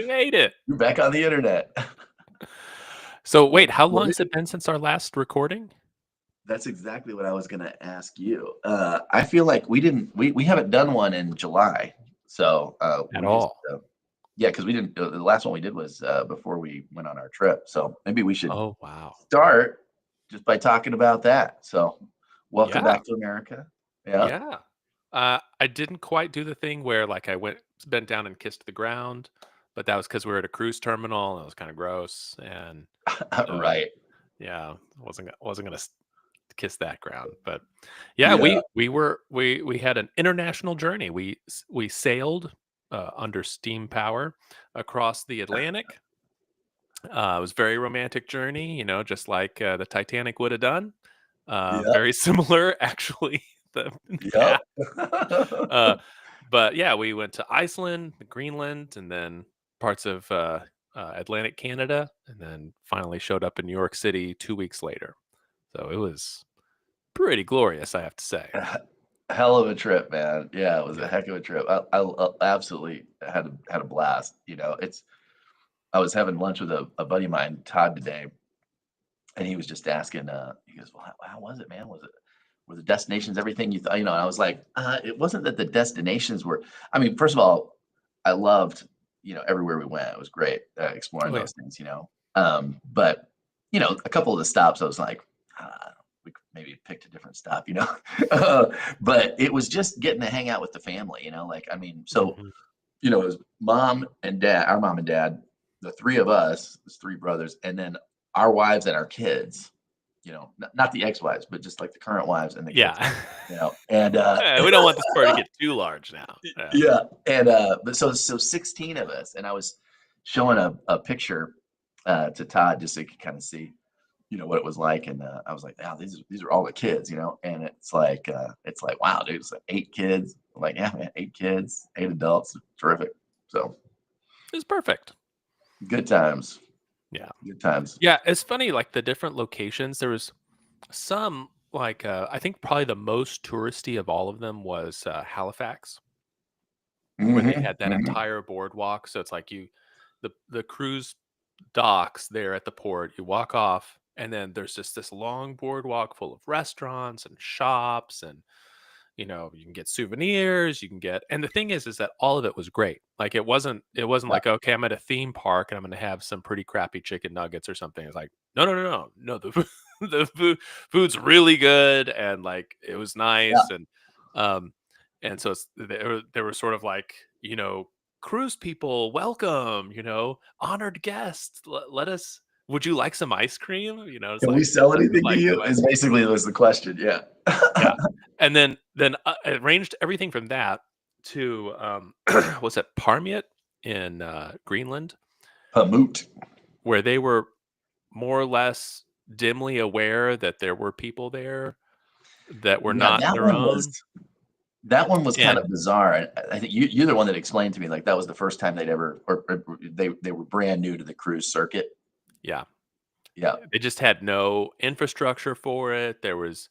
We made it. You're back on the internet. So wait, how What long did has it been since our last recording? That's exactly what I was gonna ask you. I feel like we haven't done one in July, so At we just all? yeah, because we didn't. The last one we did was before we went on our trip, so maybe we should Oh, wow. start just by talking about that. So, welcome Yeah, back to America. Yeah. yeah. I didn't quite do the thing where like I bent down and kissed the ground, but that was because we were at a cruise terminal and it was kind of gross. And so, Right. yeah, wasn't gonna kiss that ground. But yeah, Yeah. we had an international journey. We sailed under steam power across the Atlantic. It was a very romantic journey, just like the Titanic would have done. Yep. Very similar, actually, the Yep. path. Uh, but yeah, we went to Iceland, Greenland, and then parts of Atlantic Canada, and then finally showed up in New York City 2 weeks later. So it was pretty glorious, I have to say. Hell of a trip, man. Yeah, it was a Yeah. heck of a trip. I absolutely had a blast. I was having lunch with a buddy of mine, Todd, today, and he was just asking. He goes, "Well, how was it, man? Were the destinations everything you thought?" And I was like, "It wasn't that the destinations were. I mean, first of all, I loved everywhere we went. It was great exploring Oh yeah. those things. But a couple of the stops, I was like, we could maybe picked a different stop. But it was just getting to hang out with the family. Like I mean, so Mhm. it was mom and dad, our mom and dad, the three of us, there's three brothers, and then our wives and our kids, not the ex-wives, but just like the current wives and the kids, Yeah. and We don't want the story to get too large now. Yeah. yeah, and but so 16 of us, and I was showing a picture to Todd just so he could kind of see, what it was like, and I was like, wow, these are all the kids, and it's like wow, dude, it's like 8 kids. I'm like, yeah, man, 8 kids, 8 adults, terrific. So It's perfect. good times. Yeah. Good times. Yeah, it's funny, like the different locations. There was some like I think probably the most touristy of all of them was Halifax, where they Mhm, had that mhm. entire boardwalk. So it's like the cruise docks there at the port. You walk off, and then there's just this long boardwalk full of restaurants and shops, and you can get souvenirs, you can get. And the thing is that all of it was great. Like it wasn't Yeah, like, okay, I'm at a theme park and I'm going to have some pretty crappy chicken nuggets or something. It's like no, no, no, no, no. The food's really good, and like it was yeah, nice. Um and so they were sort of like, cruise people, welcome, honored guests. Let us. Would you like some ice cream? It's "Can we like, sell would you anything to like you?" some ice Is cream? basically was the question, yeah. Yeah, and then I arranged everything from that to, was it Parmiat in, Greenland, Hammoot. where they were more or less dimly aware that there were people there that were Yeah, not their own, that one was kind and of bizarre, and I think you're the one that explained to me, like, that was the first time they'd ever or they were brand new to the cruise circuit. yeah, Yeah, they just had no infrastructure for it. There was,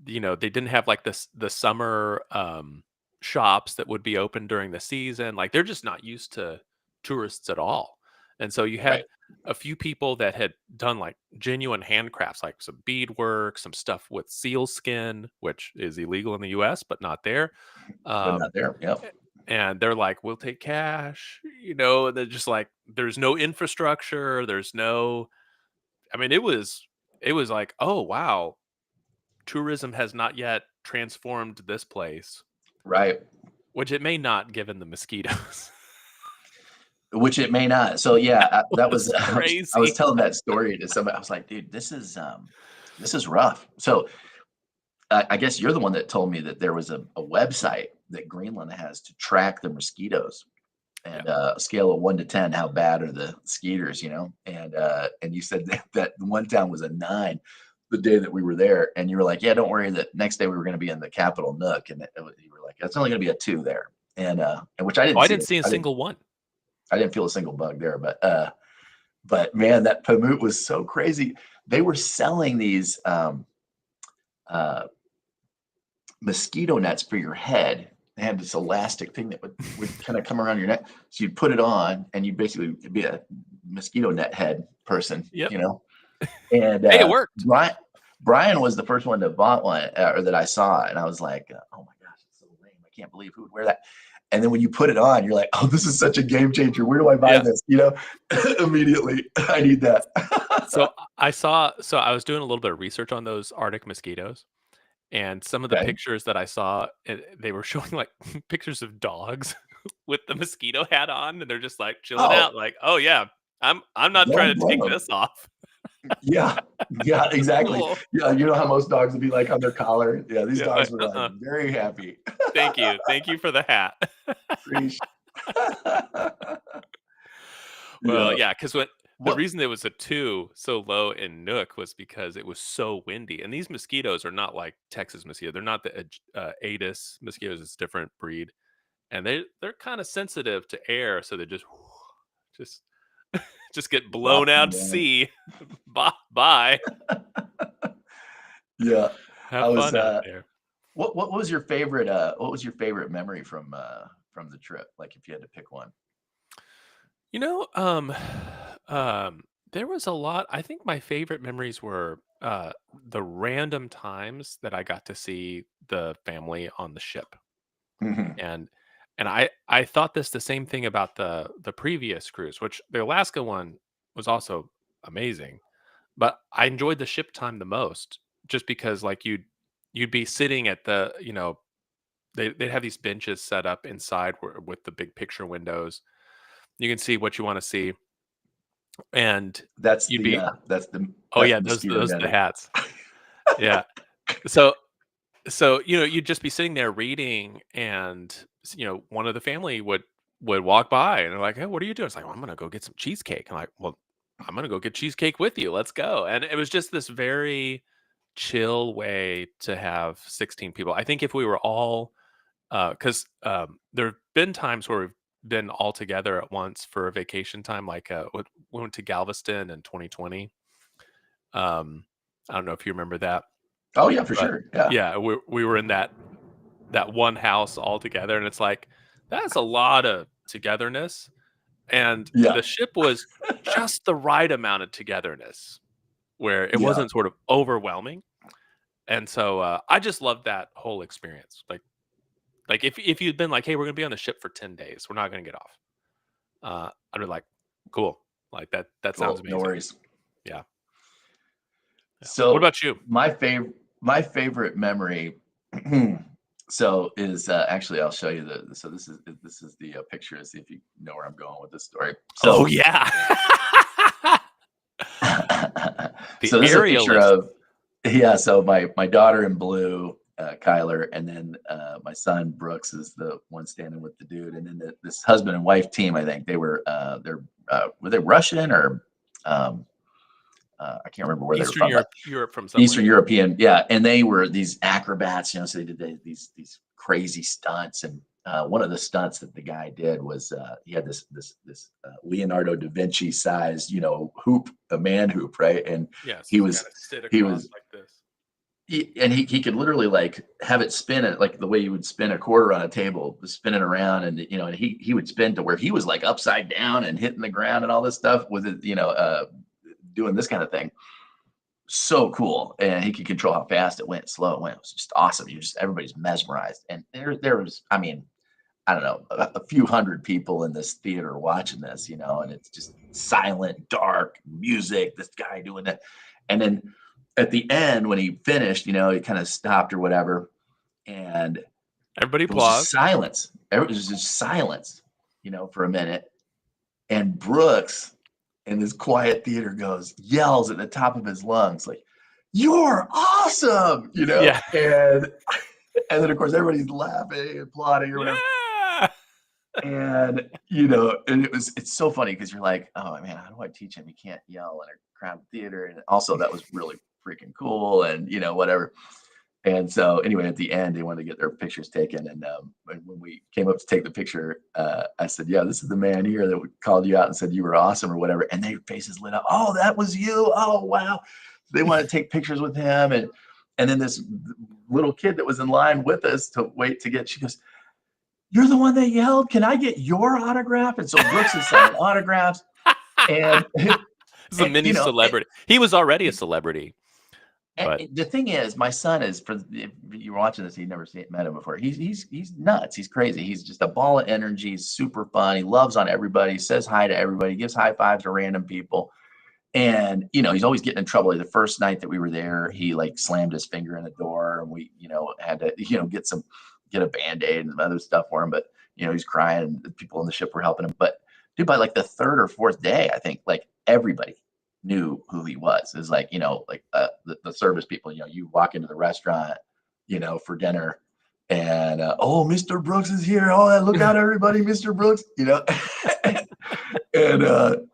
they didn't have, like, the summer, shops that would be open during the season. Like, they're just not used to tourists at all. And so you right, had a few people that had done, like, genuine handcrafts, like some beadwork, some stuff with seal skin, which is illegal in the US, but not there. but not Um, there, yep. and they're like, "We'll take cash," they're just like, there's no infrastructure, there's no. I mean, it was like, "Oh, wow, tourism has not yet transformed this place," Right, which it may not given the mosquitoes. which it may not. So, yeah, It that was was I was crazy. telling that story to somebody. I was like, "Dude, this is rough." So, I guess you're the one that told me that there was a website that Greenland has to track the mosquitoes. Yeah. And a scale of 1 to 10, how bad are the skeeters, and you said that one town was a 9 the day that we were there, and you were like, "Yeah, don't worry, that next day we were gonna be in the capital Nook," and you were like, "It's only gonna be a 2 there," and which I Oh, didn't I see didn't it. see a I didn't single one. I didn't feel a single bug there, but man, that Pamoot was so crazy. They were selling these, uh, mosquito nets for your head, they had this elastic thing that would kind of come around your neck. So you'd put it on, and you basically could be a mosquito net head person, Yep. you know. And Hey, it worked. Brian was the first one to bought one, or that I saw, and I was like, oh my gosh, it's so lame. I can't believe who would wear that. And then when you put it on, you're like, oh, this is such a game changer. Where do I buy Yeah. this? You know, immediately, I need that. So I was doing a little bit of research on those Arctic mosquitoes, and some of the Okay. pictures that I saw, they were showing like pictures of dogs with the mosquito hat on, and they're just like chilling Oh, out, like, oh yeah, I'm not don't trying to blame take them. this off. Yeah, yeah, exactly. Cool. Yeah, you know how most dogs would be like on their collar. Yeah, these Yeah, dogs like, were like very happy. thank you for the hat. Preach. Well, Yeah. yeah, because when the What? reason there was a 2 so low in Nook was because it was so windy, and these mosquitoes are not like Texas mosquito. They're not the Aedes mosquitoes. It's a different breed, and they're kind of sensitive to air, so they just just get blown Drop them out to down. sea. Bye. Yeah. I Have was fun out there. what was your favorite memory from the trip? Like if you had to pick one. You know, um, there was a lot. I think my favorite memories were the random times that I got to see the family on the ship. Mhm. And I thought the same thing about the previous cruise, which the Alaska one was also amazing, but I enjoyed the ship time the most just because like you'd be sitting at the, they'd have these benches set up inside with the big picture windows. You can see what you want to see, and That's you'd the be, uh that's the oh that's yeah, the mosquito those are the netting. hats. Yeah. So you'd just be sitting there reading, and one of the family would walk by, and they're like, "Hey, what are you doing?" It's like, "Well, I'm gonna go get some cheesecake." I'm like, "Well, I'm gonna go get cheesecake with you. Let's go." And it was just this very chill way to have 16 people. I think if we were all, because there have been times where we've been all together at once for a vacation time, like we went to Galveston in 2020. Um, I don't know if you remember that, Oh yeah, for but sure. Yeah. yeah, we were in that one house all together, and it's like that's a lot of togetherness, and Yeah. the ship was just the right amount of togetherness where it Yeah. wasn't sort of overwhelming. And so I just loved that whole experience. Like if you'd been like, hey, we're gonna be on the ship for 10 days, we're not gonna get off, I'd be like, cool, like that sounds Cool. No amazing. worries. Yeah. Yeah, what So about you? my favorite memory so is actually I'll show you so this is the picture to see if you know where I'm going with this story. Oh So yeah. The so this is a picture aerialist. of yeah, so my daughter in blue, Kyler, and then my son Brooks is the one standing with the dude, and then this husband and wife team, I think were they Russian or um, I can't remember where they were Eastern from, but Europe from somewhere, Eastern yeah. European, yeah, and they were these acrobats, so they did these crazy stunts, and one of the stunts that the guy did was he had this Leonardo da Vinci size, hoop, a man hoop, right? And Yeah, so he you was kinda sit he across was like this. he could literally like have it spin it like the way you would spin a quarter on a table, spinning around, and and he would spin to where he was like upside down and hitting the ground and all this stuff with it, doing this kind of thing. So cool, and he could control how fast it went, slow it went. It was just awesome. Everybody's mesmerized, and there was, I mean, I don't know, a few hundred people in this theater watching this, and it's just silent, dark music. This guy doing that, and then at the end when he finished, he kind of stopped or whatever, and Everybody it was just applause. silence. It was just silence, for a minute, and Brooks in this quiet theater yells at the top of his lungs, like, "You're awesome!" Yeah. And then of course everybody's laughing, applauding or whatever. Yeah. And and it's so funny because you're like, oh man, how do I teach him? He can't yell in a crowded theater. And also that was really freaking cool and whatever. And so anyway, at the end, they wanted to get their pictures taken. And when we came up to take the picture, I said, "Yeah, this is the man here that called you out and said you were awesome or whatever." And their faces lit up. "Oh, that was you! Oh, wow!" They wanted to take pictures with him, and then this little kid that was in line with us to wait to get. She goes, you're the one that yelled, can I get your autograph? And so Brooks is signing autographs, and He's a mini you know, celebrity. He was already a celebrity, but the thing is, my son is, for if you were watching this, he'd never met him before. He's nuts. He's crazy. He's just a ball of energy. He's super fun. He loves on everybody. Says hi to everybody. Gives high fives to random people. And he's always getting in trouble. Like the first night that we were there, he like slammed his finger in the door, and we had to get a band-aid and other stuff for him. But he's crying. The people on the ship were helping him. But dude, by like the third or fourth day, I think like everybody knew who he was. It's like the service people. You walk into the restaurant, for dinner, and oh, Mr. Brooks is here. Oh, look out, everybody, Mr. Brooks. And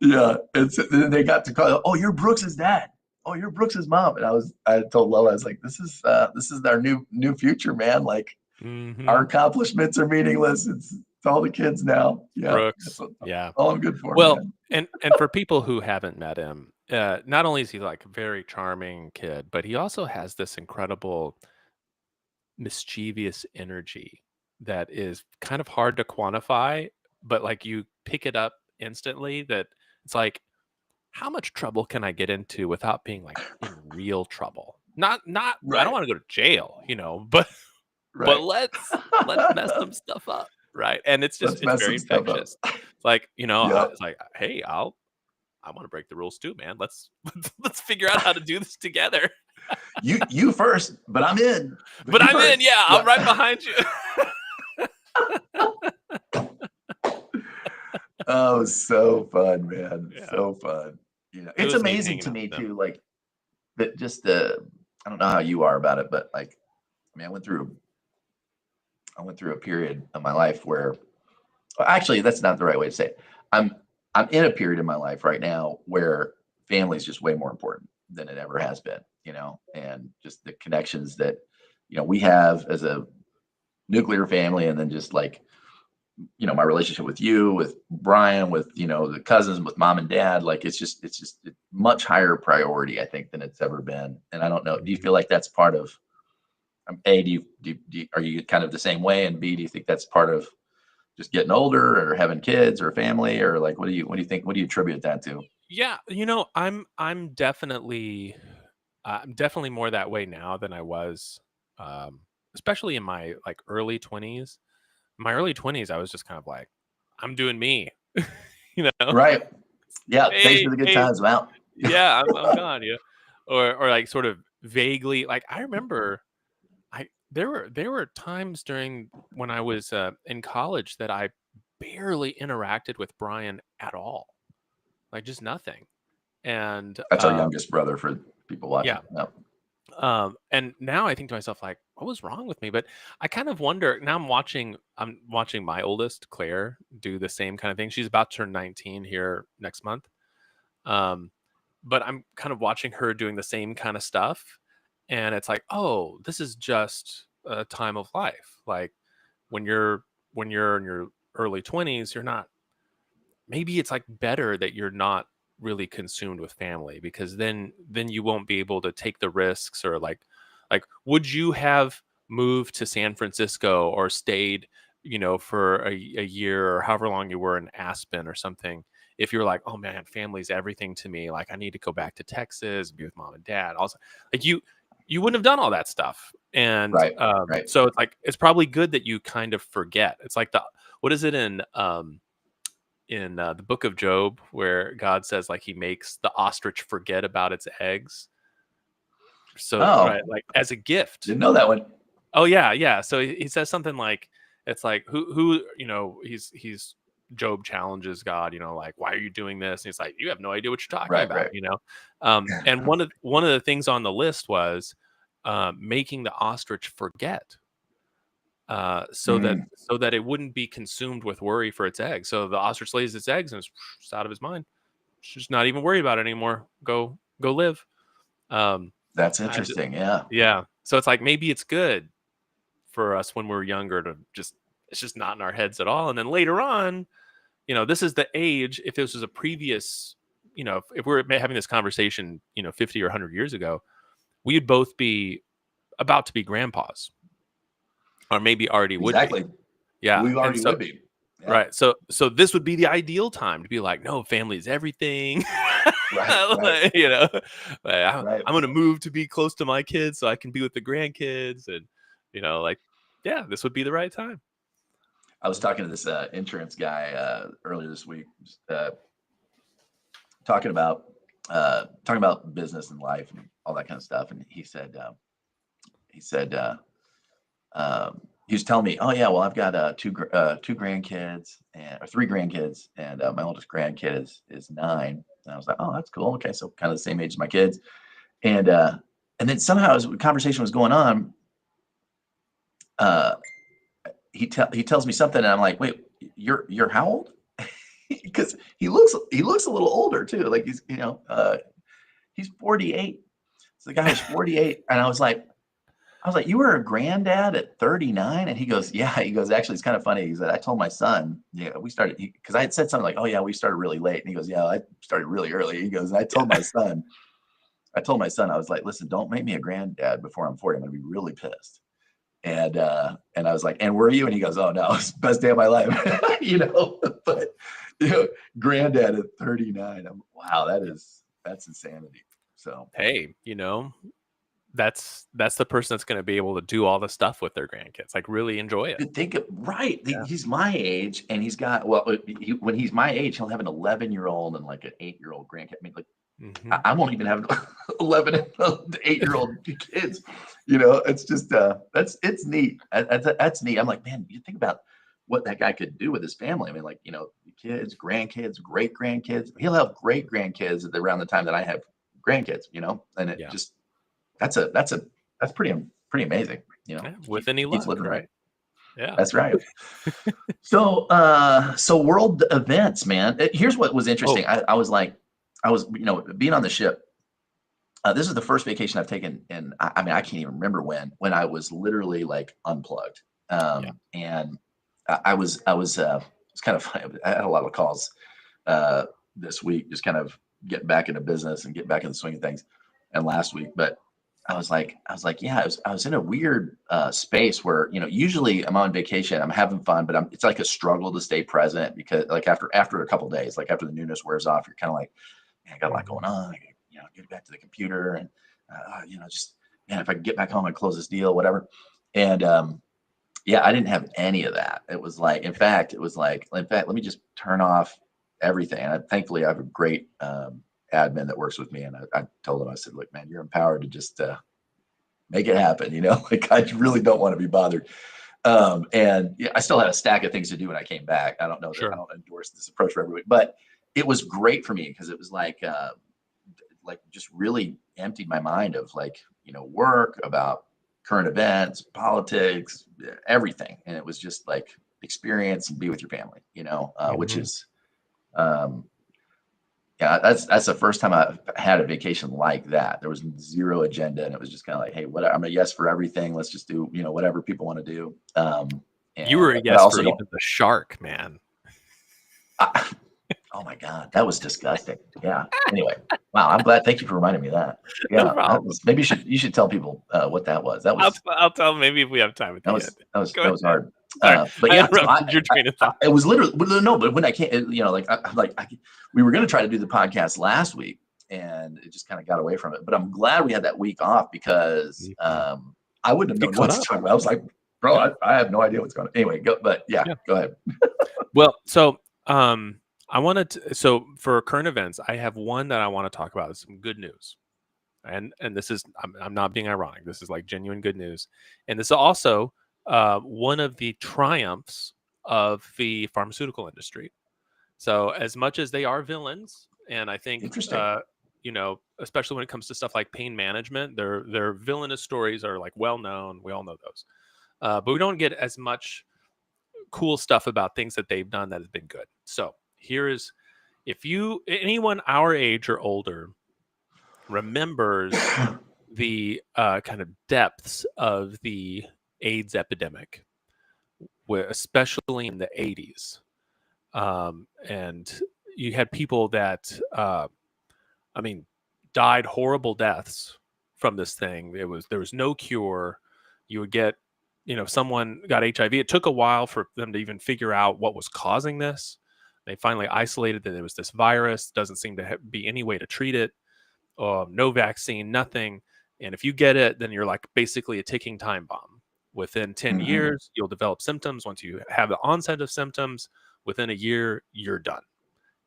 yeah, and so then they got to call. Oh, you're Brooks's dad. Oh, you're Brooks's mom. And I told Lola, I was like, this is our new future, man. Like our accomplishments are meaningless. It's all the kids now. Yeah, Brooks. Yeah. All I'm good for. Well, man. and for people who haven't met him, not only is he like a very charming kid, but he also has this incredible mischievous energy that is kind of hard to quantify, but like you pick it up instantly that it's like, how much trouble can I get into without being like in real trouble? Not I don't want to go to jail, but Right. let's mess some stuff up, right? And it's Let's it's mess very some stuff up. infectious. It's like, Yep. it's like, hey, I want to break the rules too, man. Let's figure out how to do this together. You first, but I'm in. But you I'm in, first. yeah, I'm right behind you. Oh, so fun, man. Yeah. So fun. It It's was neat amazing hanging to out me with them. too, like that just the I don't know how you are about it, but like I mean, I went through a period of my life where well, actually that's not the right way to say it. I'm in a period in my life right now where family is just way more important than it ever has been, and just the connections that we have as a nuclear family, and then just like my relationship with you, with Brian, with the cousins, with mom and dad. Like it's a much higher priority, I think, than it's ever been. And I don't know, do you feel like that's part of A, are you kind of the same way, and B, do you think that's part of just getting older or having kids or family, or like what do you think, what do you attribute that to? Yeah, I'm definitely more that way now than I was, um, especially in my like early 20s. My early 20s, I was just kind of like, I'm doing me, Right. Yeah, thanks Hey, for the good hey, times. I'm out. yeah, I'm gone, yeah. Or like sort of vaguely like I remember there were times during when I was in college that I barely interacted with Brian at all. Like just nothing. And That's our youngest brother for people watching. yeah. No. And now I think to myself, like, what was wrong with me? But I kind of wonder now. I'm watching my oldest, Claire, do the same kind of thing. She's about to turn 19 here next month. Um, but I'm kind of watching her doing the same kind of stuff, and it's like, oh, this is just a time of life. Like when you're in your early 20s, you're not. Maybe it's like better that you're not really consumed with family because then you won't be able to take the risks or like would you have moved to San Francisco or stayed for a year or however long you were in Aspen or something if you were like, oh man, family's everything to me, like I need to go back to Texas, be with mom and dad also, like you wouldn't have done all that stuff. And Right. Right. so it's like it's probably good that you kind of forget. It's like the what is it in the book of Job where God says like he makes the ostrich forget about its eggs. So Oh, right, like as a gift. didn't know that one. Oh yeah, yeah. So he says something like it's like who he's Job challenges God, like why are you doing this? And he's like, you have no idea what you're talking Right. about, Right. And one of the things on the list was making the ostrich forget Mm, so that it wouldn't be consumed with worry for its eggs. So the ostrich lays its eggs and it's out of his mind. It's just not even worried about it anymore. Go live. Um, that's I just, interesting. Yeah. yeah. So it's like maybe it's good for us when we're younger to just it's just not in our heads at all. And then later on, this is the age. If this was a previous, if we were having this conversation, 50 or 100 years ago, we'd both be about to be grandpas, or maybe already would be. Exactly. Yeah. We And already so would be. Yeah. right. So this would be the ideal time to be like, no, family is everything. Right. Right. Like, you know, like, Right. I'm going to move to be close to my kids so I can be with the grandkids. And, like, yeah, this would be the right time. I was talking to this insurance guy earlier this week, uh, talking about business and life and all that kind of stuff. And he said he was telling me, oh yeah, well I've got two grandkids or three grandkids, and my oldest grandkid is 9. And I was like, oh, that's cool. Okay, so kind of the same age as my kids. And then somehow as the conversation was going on, uh, he tells me something, and I'm like, wait, you're how old? Because he looks a little older too. Like he's 48. So the guy is 48, and I was like, you were a granddad at 39? And he goes, yeah. He goes, actually, it's kind of funny. He said, I told my son, yeah, we started, because I had said something like, oh, yeah, we started really late. And he goes, yeah, I started really early. He goes, and I was like, listen, don't make me a granddad before I'm 40. I'm going to be really pissed. And I was like, and were you? And he goes, oh, no, it's the best day of my life. But, granddad at 39. Wow, that's insanity. So, Hey, that's the person that's going to be able to do all the stuff with their grandkids, like really enjoy it. Right. Yeah. He's my age, and he's got, well, when he's my age, he'll have an 11-year-old and like an 8-year-old grandkid. I mean, like, Mhm. I won't even have 11 and 8-year-old kids. It's just, it's neat. That's neat. I'm like, man, you think about what that guy could do with his family. I mean, like, kids, grandkids, great grandkids. He'll have great grandkids around the time that I have grandkids, and it Yeah. just, that's pretty amazing. Yeah, with any Keeps luck, living right? right. Yeah. That's right. So world events, man. Here's what was Oh, interesting. I was like, being on the ship. This is the first vacation I've taken, and I mean, I can't even remember when I was literally like unplugged. yeah. And it's kind of funny. I had a lot of calls this week, just kind of getting back into business and get back in the swing of things, and last week. But I was like, yeah, I was in a weird space where, usually I'm on vacation, I'm having fun, but it's like a struggle to stay present, because like after a couple of days, like after the newness wears off, you're kind of like, man, I got a lot Mhm. going on. I got, get back to the computer, and just, man, if I can get back home and close this deal, whatever. And yeah, I didn't have any of that. It was like, in fact, let me just turn off everything. And thankfully, I have a great admin that works with me, and I told him, I said, look, man, you're empowered to just make it happen. Like, I really don't want to be bothered. And yeah, I still had a stack of things to do when I came back. I don't know that I Sure. don't endorse this approach for everybody, but it was great for me, because it was like just really emptied my mind of, like, work, about current events, politics, everything. And it was just like experience and be with your family, which Mhm. is, um, yeah, that's the first time I've had a vacation like that. There was zero agenda, and it was just kind of like, hey, what, I'm a yes for everything. Let's just do, whatever people want to do. You were a But I yes for also don't. even the shark, man. I, oh my God, that was disgusting. Yeah. Anyway, wow. I'm glad. Thank you for reminding me of that. No Yeah, that problem. was. Maybe you should tell people what that was. That was I'll tell maybe if we have time at that the was end. that was Go that was ahead. hard. Sorry, But I yeah, so interrupted your train of thought. it was literally, no, but when I can't, we were going to try to do the podcast last week, and it just kind of got away from it. But I'm glad we had that week off, because Mhm. I wouldn't have Get known what caught to up. talk about. I was like, bro, Yeah. I have no idea what's going on. Anyway, but yeah, Yeah. go ahead. Well, so I wanted to, so for current events, I have one that I want to talk about. It's some good news. And this is, I'm not being ironic. This is like genuine good news. And this is also one of the triumphs of the pharmaceutical industry. So as much as they are villains, and I think Interesting. especially when it comes to stuff like pain management, their villainous stories are like well known. We all know those, but we don't get as much cool stuff about things that they've done that has been good. So here is, if anyone our age or older remembers the kind of depths of the AIDS epidemic, especially in the 80s. And you had people that, I mean, died horrible deaths from this thing. There was no cure. You would get someone got HIV. It took a while for them to even figure out what was causing this. They finally isolated that it was this virus. Doesn't seem to be any way to treat it. No vaccine, nothing. And if you get it, then you're like basically a ticking time bomb. Within 10 Hmm. years, you'll develop symptoms. Once you have the onset of symptoms, within a year, you're done.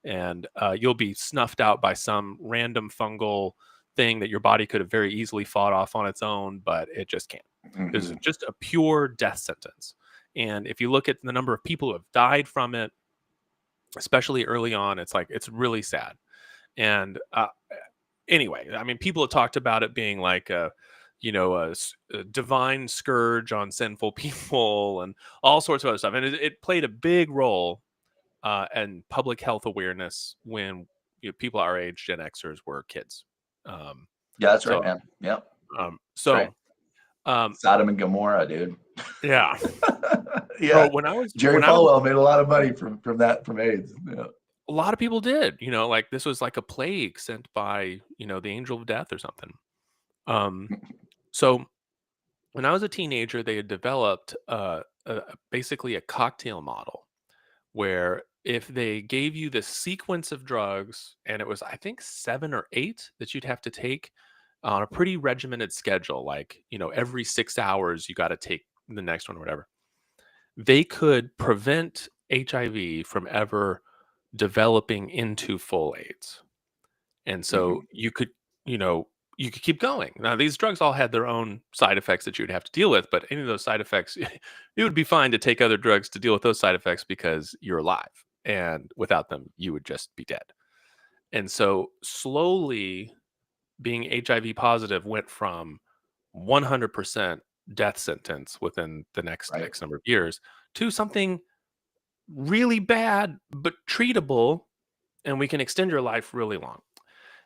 And you'll be snuffed out by some random fungal thing that your body could have very easily fought off on its own, but it just can't. Because Hmm. it's just a pure death sentence. And if you look at the number of people who have died from it, especially early on, it's really sad. And anyway, I mean, people have talked about it being like a divine scourge on sinful people and all sorts of other stuff. And it played a big role in public health awareness when people our age, Gen Xers, were kids. Um, Yeah, that's right, so, man. Yep, um, that's right. so, um, Sodom and Gomorrah, dude. yeah. Yeah, So when I was Jerry when I was Falwell made a lot of money from AIDS. Yeah. a lot of people did, like this was like a plague sent by the angel of death or something. Um, so when I was a teenager, they had developed basically a cocktail model where if they gave you the sequence of drugs, and it was, I think, 7 or 8 that you'd have to take on a pretty regimented schedule, like, every 6 hours, you got to take the next one or whatever, they could prevent HIV from ever developing into full AIDS. And so Hmm. you know, you could keep going. Now, these drugs all had their own side effects that you'd have to deal with, but any of those side effects, it would be fine to take other drugs to deal with those side effects because you're alive. And without them, you would just be dead. And so slowly being HIV positive went from 100% death sentence within the next Right. X number of years to something really bad, but treatable. And we can extend your life really long.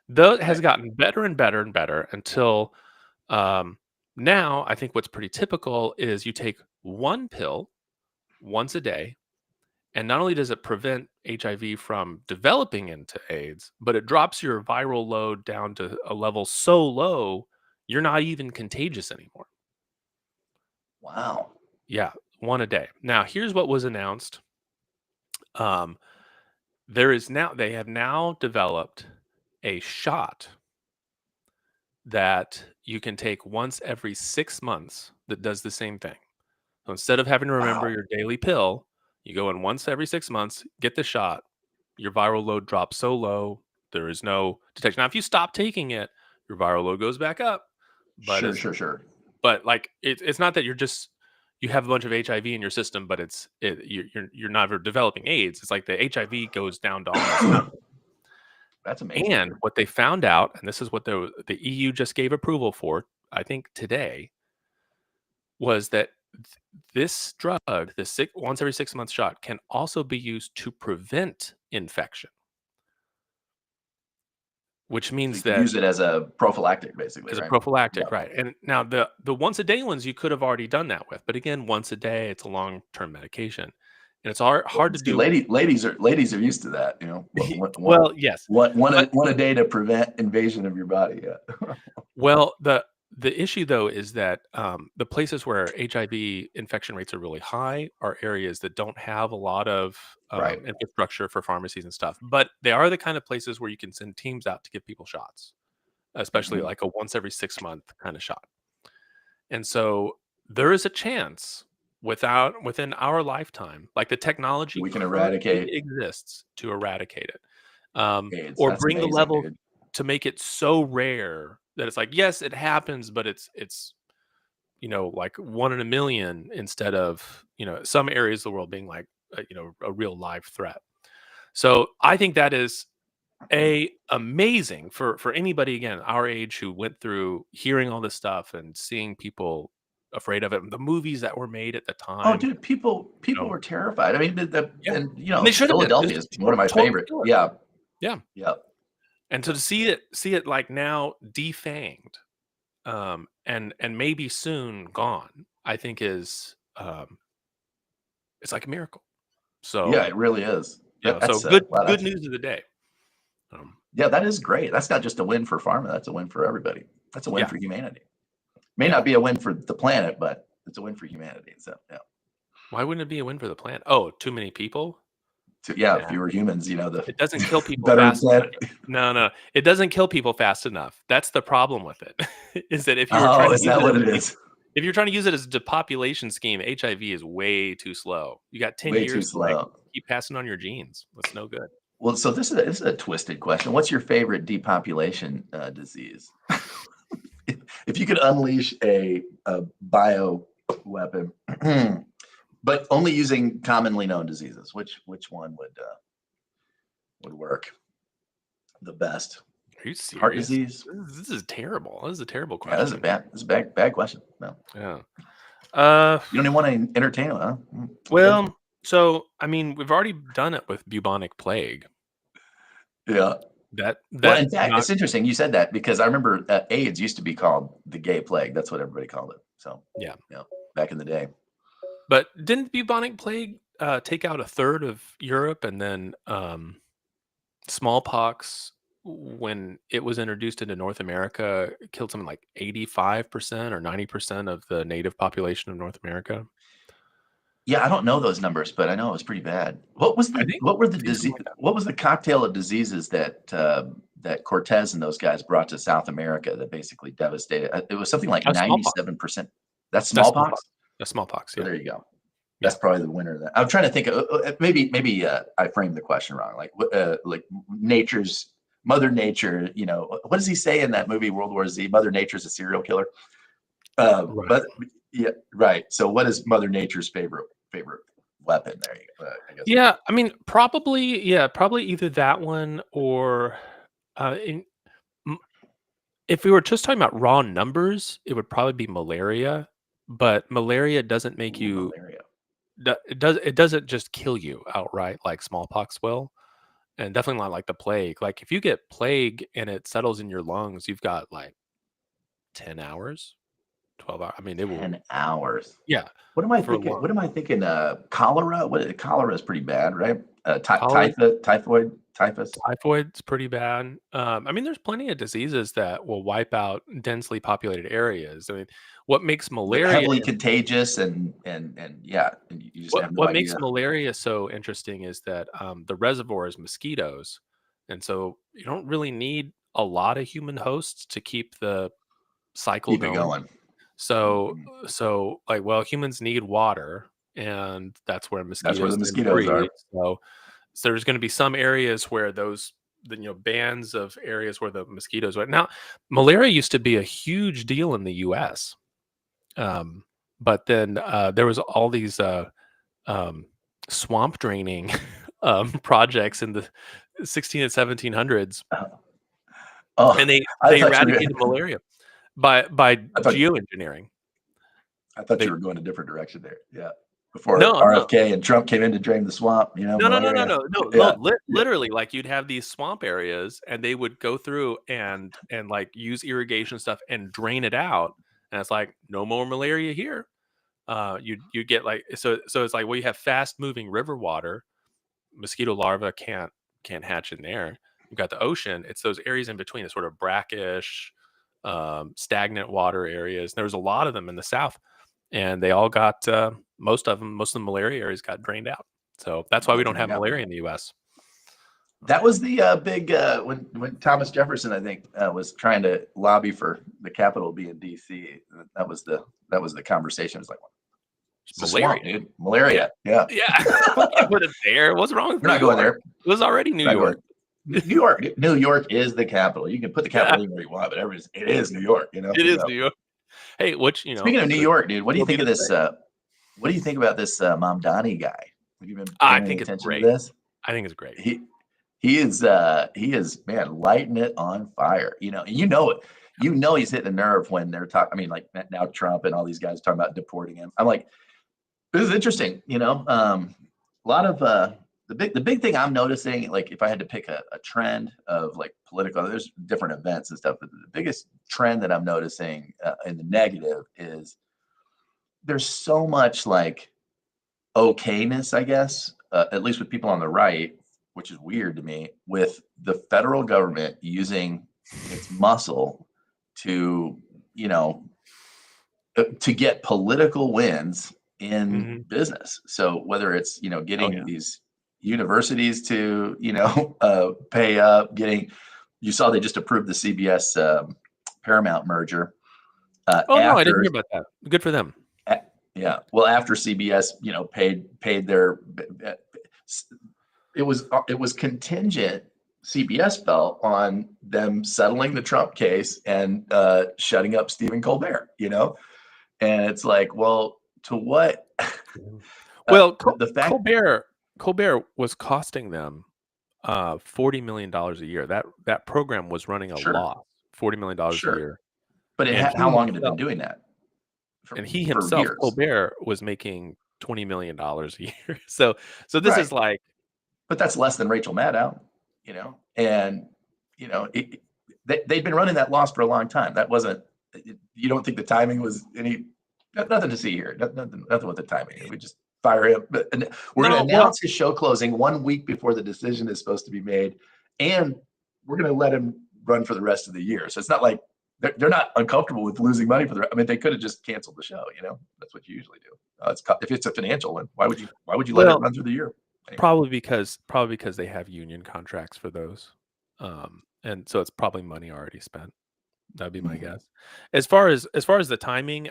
Though it has Right. gotten better and better and better until um, now, I think what's pretty typical is you take one pill once a day, and not only does it prevent HIV from developing into AIDS, but it drops your viral load down to a level so low you're not even contagious anymore. Wow. Yeah, one a day. Now, here's what was announced. Um, they have now developed a shot that you can take once every 6 months that does the same thing. So instead of having to remember Wow. your daily pill, you go in once every 6 months, get the shot, your viral load drops so low, there is no detection. Now, if you stop taking it, your viral load goes back up. But Sure, as sure, sure. but like it's not that you have a bunch of HIV in your system, but you're never developing AIDS. It's like the HIV goes down to almost nothing. That's amazing, And dude. what they found out, and this is what the EU just gave approval for, I think today, was that this drug, the once every 6 months shot, can also be used to prevent infection, which So you means can that use it as a prophylactic, basically, as a right? prophylactic, Yep. right? And now the once a day ones you could have already done that with, but again, once a day, it's a long term medication, and it's hard to See, do. ladies are used to that. You know, Well, yes, but one a day to prevent invasion of your body. Yeah. well, the issue though is that the places where HIV infection rates are really high are areas that don't have a lot of Right. infrastructure for pharmacies and stuff. But they are the kind of places where you can send teams out to give people shots, especially Hmm. like a once every 6 month kind of shot. And so there is a chance within our lifetime, like the technology We can currently eradicate exists to eradicate it, AIDS. or That's bring the amazing, level dude. to make it so rare that it's like, yes, it happens, but it's like one in a million instead of some areas of the world being like a real live threat. So I think that is amazing for anybody again our age who went through hearing all this stuff and seeing people afraid of it, the movies that were made at the Oh, time. dude, people were terrified. I mean, Yeah, and and they should have been. It's Philadelphia is one of my totally favorite. killer. Yeah. Yeah, Yeah. and so to see it like now defanged, and maybe soon gone, I think is it's like a miracle. Yeah, So it really is. so That's good wow. good That's news of the day. Um, Yeah, that is great. That's not just a win for pharma. That's a win for everybody. That's a win yeah, for humanity. May yeah. not be a win for the planet, but It's a win for humanity. So yeah. Why wouldn't it be a win for the planet? Oh, too many people? Yeah, Nah, fewer humans, the it doesn't kill people better fast enough. planet. No, no, it doesn't kill people fast enough. That's the problem with it. Is that if you were trying Oh, to is use that it as what a it is? if you're trying to use it as a depopulation scheme, HIV is way too slow. You got 10 Way too years to like slow. keep passing on your genes. That's no good. Well, so this is a twisted question. What's your favorite depopulation disease? If you could unleash a bio weapon, but only using commonly known diseases, which one would work the best? Are you Heart serious? disease? This is terrible. This is a terrible Yeah, question. this is a bad question. No, Yeah. Uh, you don't even want to entertain it, huh? Okay. well, so I mean, we've already done it with bubonic plague. Yeah. Well, That in fact, not it's interesting you said that because I remember AIDS used to be called the gay plague. That's what everybody called it. So, yeah. yeah, back in the day. But didn't bubonic plague take out a third of Europe, and then smallpox, when it was introduced into North America, killed something like 85% or 90% of the native population of North America? Yeah, I don't know those numbers, but I know it was pretty bad. What was the cocktail of diseases that Cortez and those guys brought to South America that basically devastated? It was something like Smallpox. 97%. That's That's smallpox. smallpox? That's smallpox. So Yeah. there you go. Yeah. That's probably the winner of that. I'm trying to think of maybe I framed the question wrong. Like Mother Nature, what does he say in that movie World War Z? Mother Nature's a serial killer. Right. But yeah, right. So what is Mother Nature's favorite weapon? There you go. I guess. Yeah. I mean, probably either that one or uh, in, m- if we were just talking about raw numbers, it would probably be malaria. But malaria doesn't make Ooh, you malaria. it doesn't just kill you outright like smallpox will, and definitely not like the plague. Like if you get plague and it settles in your lungs, you've got like 10 hours, 12 hours. I mean, it will. 10 hours. Yeah, What am I for thinking? lung. What am I thinking? Cholera. Cholera is pretty bad, right? Cholera, Typhus. typhoid's pretty bad. I mean, there's plenty of diseases that will wipe out densely populated areas. I mean, what makes Like malaria heavily contagious and yeah, and you just what have no what makes idea. malaria so interesting is that the reservoir is mosquitoes, and so you don't really need a lot of human hosts to keep the cycle Keep it going. going. So Mhm. like, well, humans need water, and that's where That's where mosquitoes the tend to mosquitoes breed. are. So there's going to be some areas where bands of areas where the mosquitoes are. Now, malaria used to be a huge deal in the U.S., um, but then there was all these um, swamp draining projects in the 16 and 1700s, Oh, and they I they thought you were. eradicated malaria by I thought geoengineering. I thought you They were going a different direction there. Yeah. Before no no RFK and Trump came in to drain the swamp, no no no no malaria. no no no Yeah. Yeah. literally, like you'd have these swamp areas, and they would go through and like use irrigation stuff and drain it out, and it's like no more malaria here. You get like so it's like, well, you have fast moving river water, mosquito larvae can't hatch in there. You've got the ocean. It's those areas in between, the sort of brackish, stagnant water areas. There was a lot of them in the south, and they all got most of the malaria areas got drained out. So that's why we Got don't drained have out. malaria in the U.S. That was the big when Thomas Jefferson, I think, was trying to lobby for the Capitol being D.C. That was the conversation. It was like, it's the swamp, Malaria. dude. Yeah, Malaria. Yeah, yeah. We can't put it there. What's wrong with we're New not going York? there. It was already New We're not York. going. New York. New York is the capital. You can put the Yeah, capital anywhere you want, but it is New York. it is Yeah. New York. Hey, which Speaking of New York, dude, what could do you still be think of the this? same. What do you think about this Mamdani guy? Have you been I paying any think it's attention to great. this? I think it's great. He is man lighting it on fire. And he's hitting a nerve when they're talking. I mean, like now Trump and all these guys talking about deporting him. I'm like, this is interesting. A lot of the big thing I'm noticing, like if I had to pick a trend of like political, there's different events and stuff, but the biggest trend that I'm noticing in the negative is there's so much like okayness, I guess, at least with people on the right, which is weird to me, with the federal government using its muscle to, you know, to get political wins in Mhm. business. So whether it's, Oh, getting yeah. these universities to, pay up, you saw they just approved the CBS Paramount merger Oh, no, I didn't after, hear about that. Good for them. a- yeah, well, after CBS, paid their, it was contingent. CBS felt on them settling the Trump case and shutting up Stephen Colbert, and it's like, well, to what? Mhm. Well, The fact, Colbert was costing them, $40 million a year. That program was running a sure, loss, $40 million a sure, year, but and how long had it been doing that he for himself, years, Colbert, was making $20 million a year. So this right? is like, But that's less than Rachel Maddow, and they'd been running that loss for a long time. That wasn't. You don't think the timing was any? Nothing to see here. Nothing with the timing. We just fire him. And we're going no, to well, announce his show closing 1 week before the decision is supposed to be made, and we're going to let him run for the rest of the year. So it's not like they're not uncomfortable with losing money for the. I mean, they could have just canceled the show. That's what you usually do. If it's a financial one, why would you let it well, run through the year? Anyway. probably because they have union contracts for those, and so it's probably money already spent. That'd be my Mhm. guess. As far as the timing,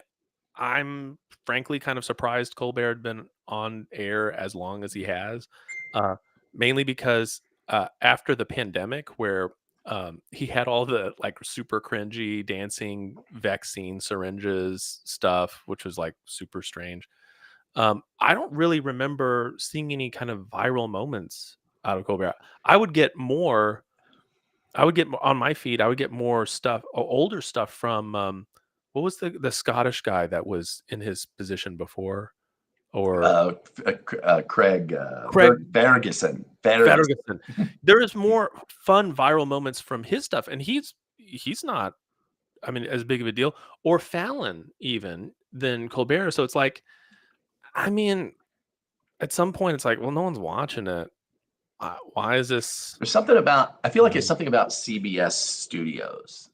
I'm frankly kind of surprised Colbert had been on air as long as he has, uh, mainly because after the pandemic, where he had all the like super cringy dancing vaccine syringes stuff, which was like super strange. I don't really remember seeing any kind of viral moments out of Colbert. I would get more. I would get on my feed. I would get more stuff, older stuff from what was the Scottish guy that was in his position before, or Craig Craig Ferguson. Ferguson. There is more fun viral moments from his stuff, and he's not. I mean, as big of a deal, or Fallon even than Colbert. So it's like, I mean, at some point, it's like, well, no one's watching it. Why is this? There's something about, I feel like it's Mhm. something about CBS Studios,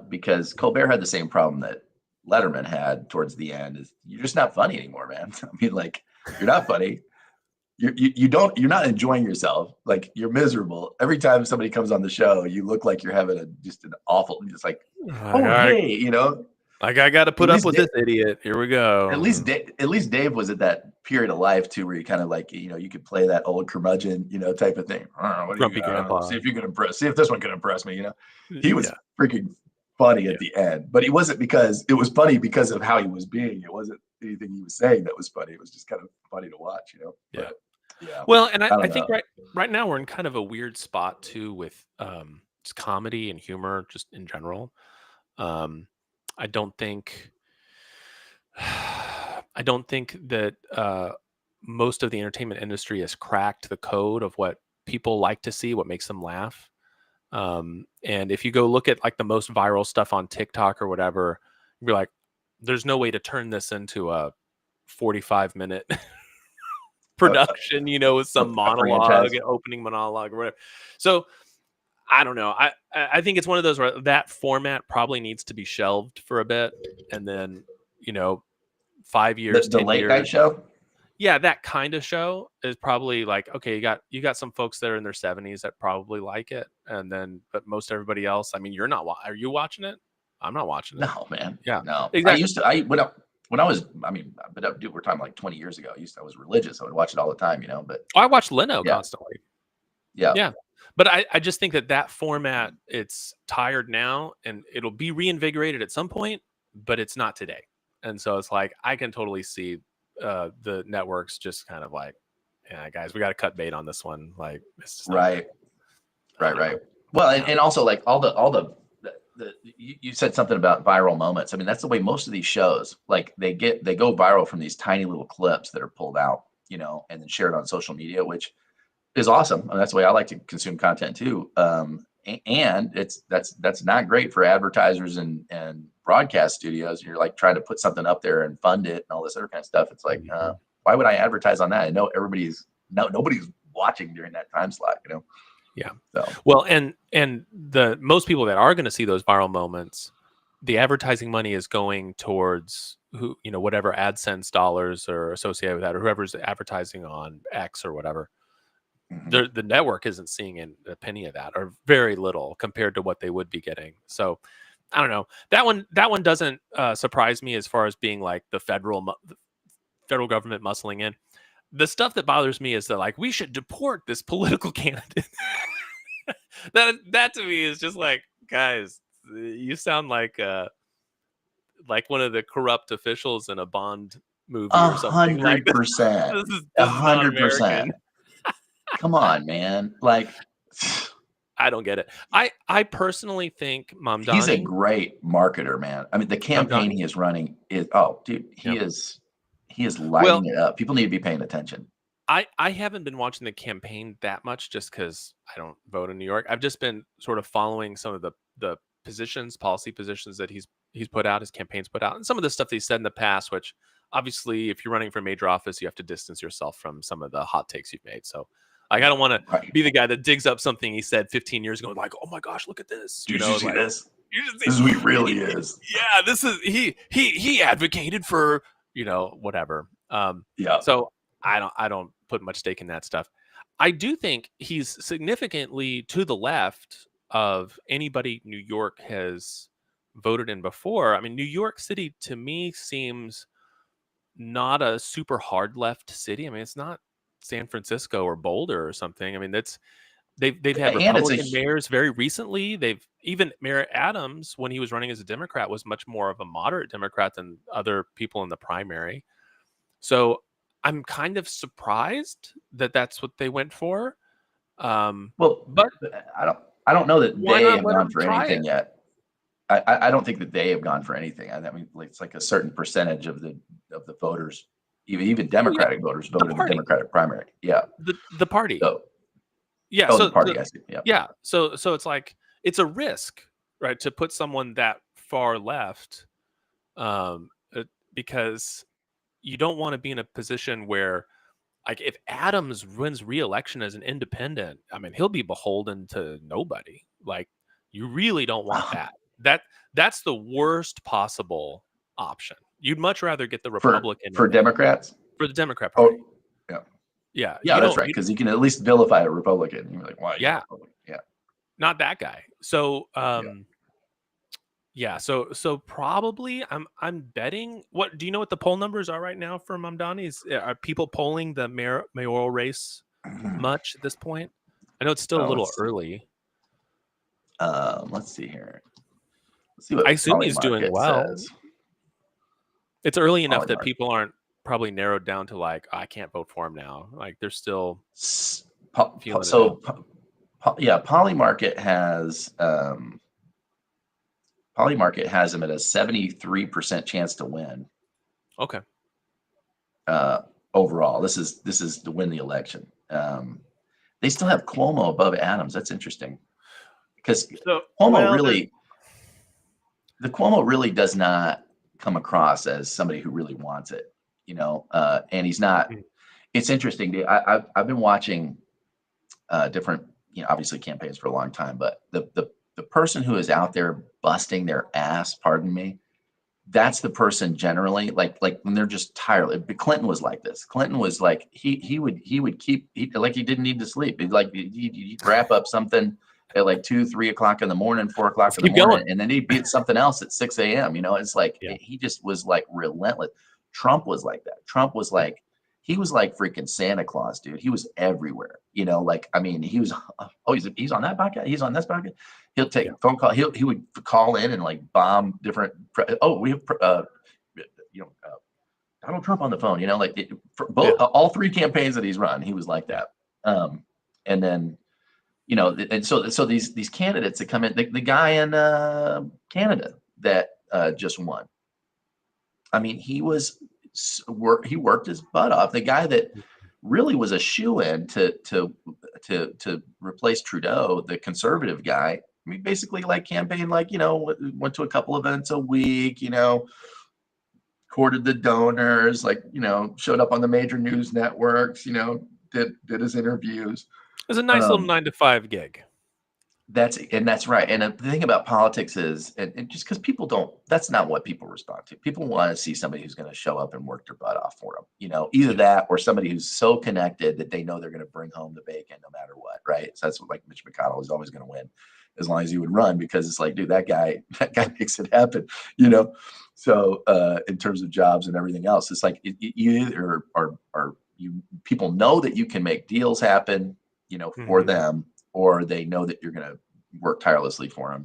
because Colbert had the same problem that Letterman had towards the end. Is you're just not funny anymore, man. I mean, like, you're not funny. You're not enjoying yourself. Like, you're miserable every time somebody comes on the show. You look like you're having just an awful, just like, Like, oh all right, hey, like I got to at put up least with this idiot. Here we go. At least Dave was at that period of life too, where you kind of like, you could play that old curmudgeon, type of thing. What do you? Grumpy I don't know. See grandpa. if you can impress. See if this one can impress me. He was Yeah, freaking funny yeah, at the end, but he wasn't because it was funny because of how he was being. It wasn't anything he was saying that was funny. It was just kind of funny to watch. yeah. But yeah, Well, and I, I I don't think know. right now we're in kind of a weird spot too with just comedy and humor just in general. Um, I don't think I don't think that most of the entertainment industry has cracked the code of what people like to see, what makes them laugh. And if you go look at like the most viral stuff on TikTok or whatever, you're like, there's no way to turn this into a 45-minute A, production, with some a monologue, franchise. opening monologue or whatever. So I don't know. I think it's one of those where that format probably needs to be shelved for a bit, and then you know 5 years, The 10 late night years, show. yeah, that kind of show is probably like, okay, you got some folks that are in their 70s that probably like it, and then but most everybody else, I mean, you're not. Are you watching it? I'm not watching it. No, man. Yeah, No. I exactly. used to I when I was, I mean, but dude, we're talking like 20 years ago. I was religious. I would watch it all the time. But I watch Leno yeah, constantly. yeah. Yeah. But I just think that format, it's tired now and it'll be reinvigorated at some point, but it's not today. And so it's like I can totally see the networks just kind of like, yeah, guys, we got to cut bait on this one. Like it's just not worth Right. it. I Right, don't know. right. Well, Yeah. and also like you said something about viral moments. I mean, that's the way most of these shows, like they go viral from these tiny little clips that are pulled out, and then shared on social media, which is awesome. And that's the way I like to consume content too. And that's not great for advertisers and broadcast studios. You're like trying to put something up there and fund it and all this other kind of stuff. It's like, Mhm. why would I advertise on that? I know nobody's watching during that time slot. Yeah. So Well, and the most people that are going to see those viral moments, the advertising money is going towards who, whatever AdSense dollars are associated with that, or whoever's advertising on X or whatever, Mhm. the network isn't seeing a penny of that, or very little compared to what they would be getting. So I don't know. That one doesn't surprise me as far as being like the federal government muscling in. The stuff that bothers me is that, like, we should deport this political candidate. That to me is just like, guys, you sound like one of the corrupt officials in a Bond movie or something. Like, this 100%. this is not 100%. American. Come on, man. Like, I don't get it. I personally think he's a Mamdani, great marketer, man. I mean, the campaign Mamdani, he is running is, oh, dude, yeah. he is Well, lighting it up. People need to be paying attention. I haven't been watching the campaign that much just because I don't vote in New York. I've just been sort of following some of the policy positions that he's put out, his campaign's put out, and some of the stuff that he said in the past, which obviously, if you're running for major office, you have to distance yourself from some of the hot takes you've made. So, like, I don't want to Right. be the guy that digs up something he said 15 years ago, like, oh my gosh, look at this, Did you see like, this? you just This is who he really is. yeah, this is he advocated for, whatever. Yeah. So I don't put much stake in that stuff. I do think he's significantly to the left of anybody New York has voted in before. I mean, New York City to me seems not a super hard left city. I mean, it's not San Francisco or Boulder or something. I mean, they've had And it's a Republican mayors very recently. They've even Mayor Adams, when he was running as a Democrat, was much more of a moderate Democrat than other people in the primary. So I'm kind of surprised that that's what they went for. well, But I don't know that why they not have let gone them for try anything it? yet. I don't think that they have gone for anything. I mean, like, it's like a certain percentage of the voters, even Well, yeah, Democratic voters, the voted in the party, Democratic primary. Yeah. the party. So, Yeah. oh, the So party. I see. Yeah. yeah. So it's like it's a risk, right, to put someone that far left, um, uh, because you don't want to be in a position where, like, if Adams wins re-election as an independent, I mean, he'll be beholden to nobody. Like, you really don't want that. That that's the worst possible option. You'd much rather get the Republican For in there Democrats. for the Democrat Party. Oh, yeah. Yeah, Yeah, that's right. Because you can at least vilify a Republican. You're like, why are you a yeah, Republican? Yeah. not that guy. So, Yeah. yeah, so probably I'm betting. What do you know what the poll numbers are right now for Mamdani? Are people polling the mayoral race much at this point? I know it's still a Oh, little let's see. early. Let's see here. Let's see I what assume he's doing Polymarket well. says. It's early enough that Polymarket. people aren't probably narrowed down to, like, I can't vote for him now. Like, they're still feeling it out. Yeah, Polymarket has him at a 73% chance to win Okay. overall. This is to win the election. They still have Cuomo above Adams. That's interesting because So, Cuomo well, really, the Cuomo really does not come across as somebody who really wants it, and he's not. mm, It's interesting. I've been watching different, obviously campaigns for a long time, but the person who is out there busting their ass, pardon me, that's the person generally, like when they're just tired. Clinton was like this. Clinton was like he would keep like he didn't need to sleep. He'd wrap up something at like 2-3 o'clock in the morning, 4 o'clock let's in the keep morning, going. and then he'd be at something else at 6 a.m. It's like Yeah. he just was like relentless. Trump was like that. Trump was like he was like freaking Santa Claus, dude. He was everywhere. Like, I mean, he was. Oh, he's on that podcast. He's on this podcast. He'll take Yeah. phone call. He would call in and like bomb different. We have Donald Trump on the phone. For both Yeah. all three campaigns that he's run, he was like Yeah. that. And then and so these candidates that come in, the guy in Canada that just won. I mean, he worked his butt off. The guy that really was a shoe-in to replace Trudeau, the conservative guy. I mean, basically like campaign, like, went to a couple events a week, courted the donors, like, showed up on the major news networks, did his interviews. It's a nice little 9 to 5 gig. That's right. And the thing about politics is, and just because people don't, that's not what people respond to. People want to see somebody who's going to show up and work their butt off for them. Either Yeah. that or somebody who's so connected that they know they're going to bring home the bacon no matter what. Right. So that's what, like, Mitch McConnell is always going to win as long as he would run, because it's like, dude, that guy makes it happen. You know. So in terms of jobs and everything else, it's like you either are you people know that you can make deals happen, for Hmm. them, or they know that you're going to work tirelessly for them,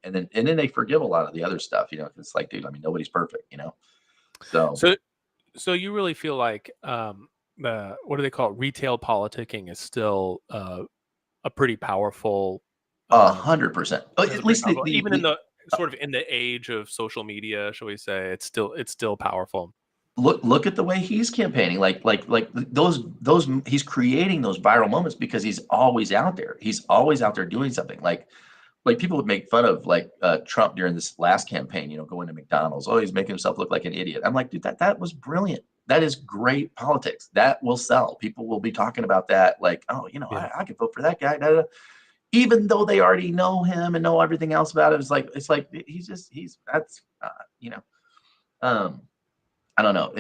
and then they forgive a lot of the other stuff, 'cause it's like, dude, I mean, nobody's perfect. So So so you really feel like what do they call it? Retail politicking is still a pretty powerful um, 100%. that's a At pretty least powerful, even in the uh, sort of in the age of social media, shall we say, it's still powerful. look at the way he's campaigning. Like those he's creating those viral moments because he's always out there. He's always out there doing something. Like people would make fun of, like, Trump during this last campaign, going to McDonald's. Oh, he's making himself look like an idiot. I'm like, dude, that was brilliant. That is great politics. That will sell. People will be talking about that. Like, oh, Yeah. I could vote for that guy. Da, da, da. Even though they already know him and know everything else about it, it's like he's that's you know. Um, I don't know.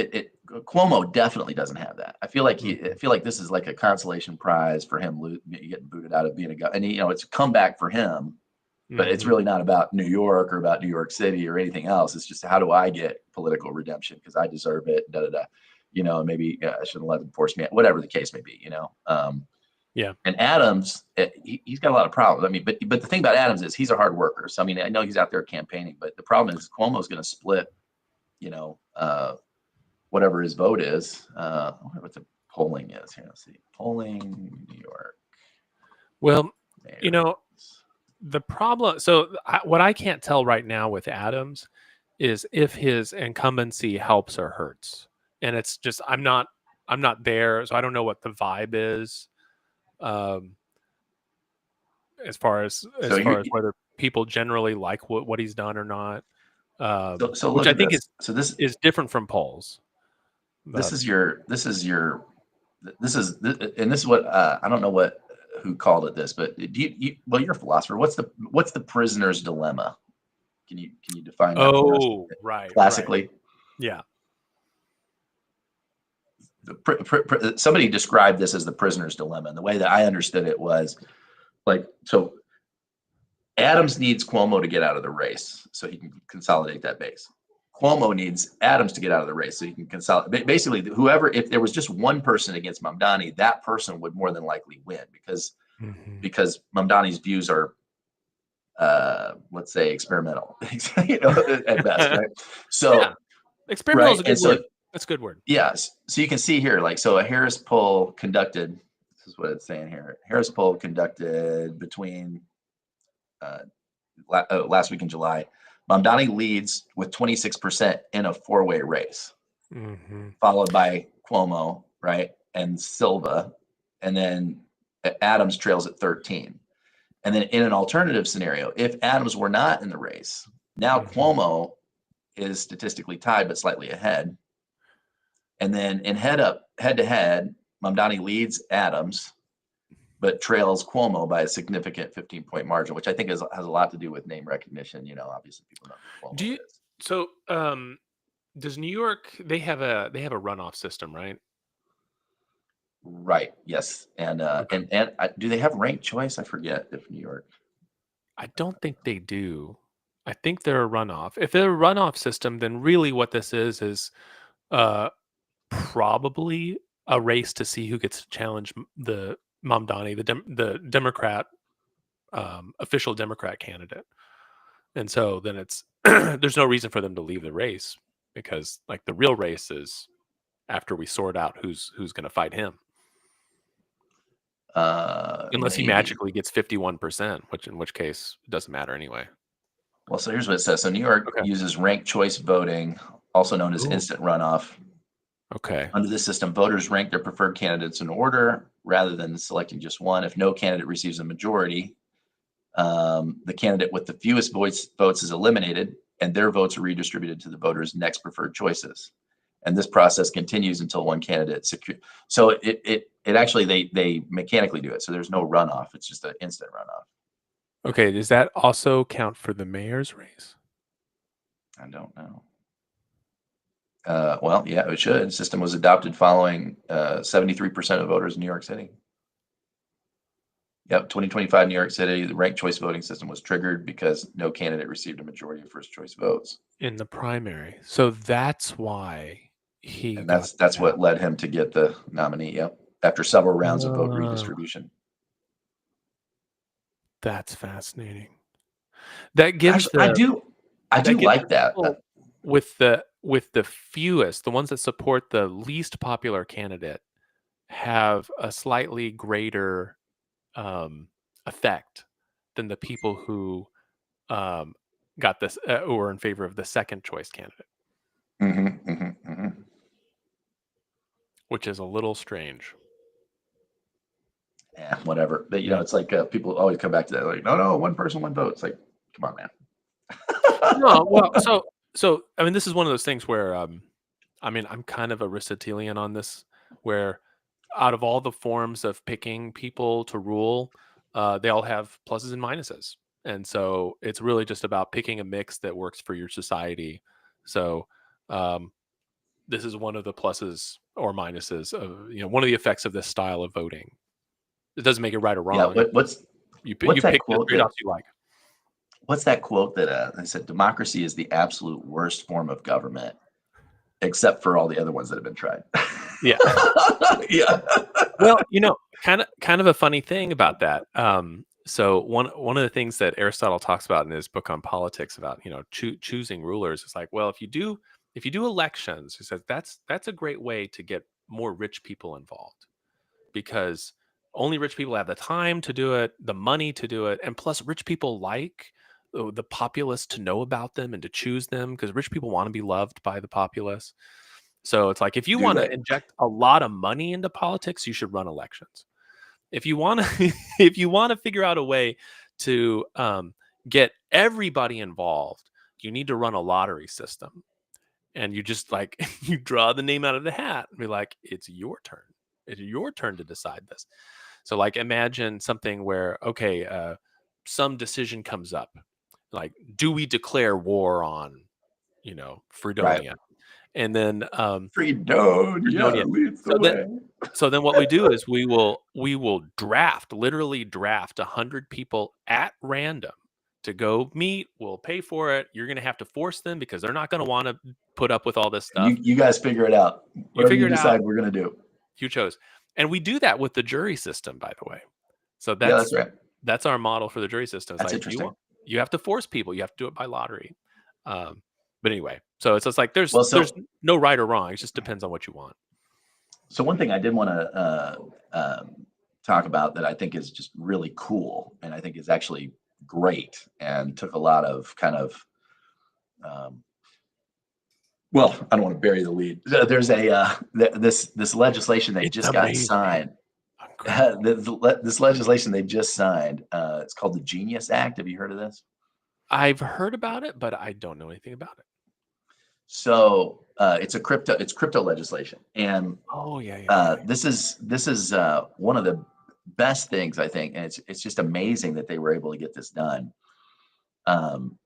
Cuomo definitely doesn't have that. I Mhm. feel like this is like a consolation prize for him getting booted out of being a guy, and it's a comeback for him, but it's Mhm. really not about New York or about New York City or anything else. It's just, how do I get political redemption, because I deserve it. Da da da. And maybe I shouldn't let them force me. Whatever the case may be. Yeah. And Adams, he's got a lot of problems. I mean, but the thing about Adams is he's a hard worker. So I mean, I know he's out there campaigning, but the problem is Cuomo's going to split. You know, whatever his vote is. I wonder what the polling is here. Let's see. Polling New York Well, you mayor. know, the problem. So what I can't tell right now with Adams is if his incumbency helps or hurts, and it's just I'm not there, so I don't know what the vibe is. Um, So as you far as whether people generally like what he's done or not, so which look I at think this. is So this is different from polls. this Um, is your this is your and this is what, I don't know what who called it this, but well, you're a philosopher. What's the prisoner's dilemma? Can you define that for us? oh, right, right, Classically, yeah. somebody described this as the prisoner's dilemma, and the way that I understood it was, like, so Adams needs Cuomo to get out of the race so he can consolidate that base. Cuomo needs Adams to get out of the race so he can consolidate. Basically, whoever, if there was just one person against Mamdani, that person would more than likely win, because Hmm. Mamdani's views are, let's say, experimental, at best, right? Yeah, So, experimental is right, a and good so word. That's a good word. yes, so you can see here, like, so a Harris poll conducted. This is what it's saying here. Harris poll conducted between uh, last week in July. Mamdani leads with 26% in a four-way race, Hmm. followed by Cuomo, right, and Silva, and then Adams trails at 13. And then in an alternative scenario, if Adams were not in the race, now Hmm. Cuomo is statistically tied but slightly ahead. And then in head to head, Mamdani leads Adams but trails Cuomo by a significant 15-point margin, which I think has a lot to do with name recognition. Obviously people know who Do Cuomo you is. so does New York, they have a runoff system, right? Right. Yes. And Okay. do they have ranked choice? I forget if New York. I don't think they do. I think they're a runoff. If they're a runoff system, then really what this is uh probably a race to see who gets to challenge the Mamdani, the Democrat official Democrat candidate. And so then it's there's no reason for them to leave the race because like the real race is after we sort out who's going to fight him. Unless he Maybe. magically gets 51%, which in which case it doesn't matter anyway. Well, so here's what it says. So New York Okay. uses ranked choice voting, also known as Ooh. instant runoff. Okay. Under this system, voters rank their preferred candidates in order rather than selecting just one. If no candidate receives a majority, the candidate with the fewest votes is eliminated, and their votes are redistributed to the voters' next preferred choices. And this process continues until one candidate secure. So it actually, they mechanically do it. So there's no runoff. It's just an instant runoff. Okay, does that also count for the mayor's race? I don't know. Well, yeah, it should. The system was adopted following 73% of voters in New York City. Yep, 2025 New York City, the ranked choice voting system was triggered because no candidate received a majority of first choice votes. In the primary. So that's why he And got that's that. what led him to get the nominee. Yep. After several rounds of vote Uh, redistribution. that's fascinating. That gives Actually, the I that do gives like the that. people with the fewest, the ones that support the least popular candidate, have a slightly greater um, effect than the people who um, got this or were in favor of the second choice candidate, Hmm. which is a little strange. Yeah, whatever. But Yeah. it's like people always come back to that. Like, no, no, one person, one vote. It's like, come on, man. No, well, so I mean, this is one of those things where I mean, I'm kind of Aristotelian on this, where out of all the forms of picking people to rule, they all have pluses and minuses. And so it's really just about picking a mix that works for your society. So um, this is one of the pluses or minuses of, one of the effects of this style of voting. It doesn't make it right or Yeah. wrong. You What's that pick the quote trade-offs you like. they said democracy is the absolute worst form of government, except for all the other ones that have been tried. Yeah. Yeah. Well, kind of a funny thing about that. So one of the things that Aristotle talks about in his book on politics about choosing rulers is like, well, if you do elections, he says that's a great way to get more rich people involved, because only rich people have the time to do it, the money to do it, and plus rich people like the populace to know about them and to choose them, because rich people want to be loved by the populace. So it's like, if you Do want they? to inject a lot of money into politics, you should run elections. If you want to, if you want to figure out a way to get everybody involved, you need to run a lottery system. And you just like you draw the name out of the hat and be like, it's your turn. It's your turn to decide this. So like, imagine something where, okay, some decision comes up, like, do we declare war on, Right. Fredonia? And then Fredonia Fredonia. leads the So then way. so then what we do is we will literally draft 100 people at random to go meet. We'll pay for it. You're going to have to force them because they're not going to want to put up with all this stuff. You guys figure it out. You Whatever you figure it out. decide, we're gonna do. You chose. And we do that with the jury system, by the way. So Yeah, that's that's right. that's our model for the jury system. It's That's like, interesting. you have to force people. You have to do it by lottery. But anyway, so it's just like, there's Well, there's so no right or wrong. It just depends on what you want. one thing I did want to talk about that I think is just really cool, and I think is actually great, and took a lot of kind of um, well, I don't want to bury the lead. There's this legislation they It's just got amazing. signed. Incredible. This legislation they just signed. It's called the Genius Act. Have you heard of this? I've heard about it, but I don't know anything about it. So it's crypto legislation, and Oh, yeah, yeah, yeah, yeah. this is one of the best things I think, and it's just amazing that they were able to get this done. Um,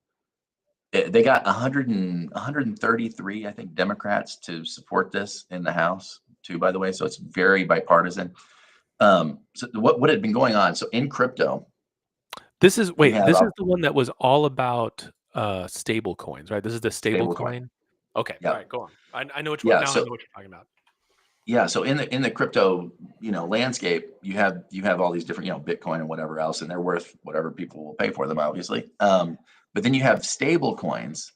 they got 133, I think, Democrats to support this in the House too. By the way, so it's very bipartisan. So what had been going on? So in crypto, This is you wait, have this is a the one that was all about, stable coins, right? This is the stable stable coin. coin? Okay, Yeah, alright, go on. I know which one yeah. now. I So know what you're talking about. yeah, so in the crypto, landscape, you have all these different, Bitcoin and whatever else, and they're worth whatever people will pay for them, obviously. But then you have stable coins,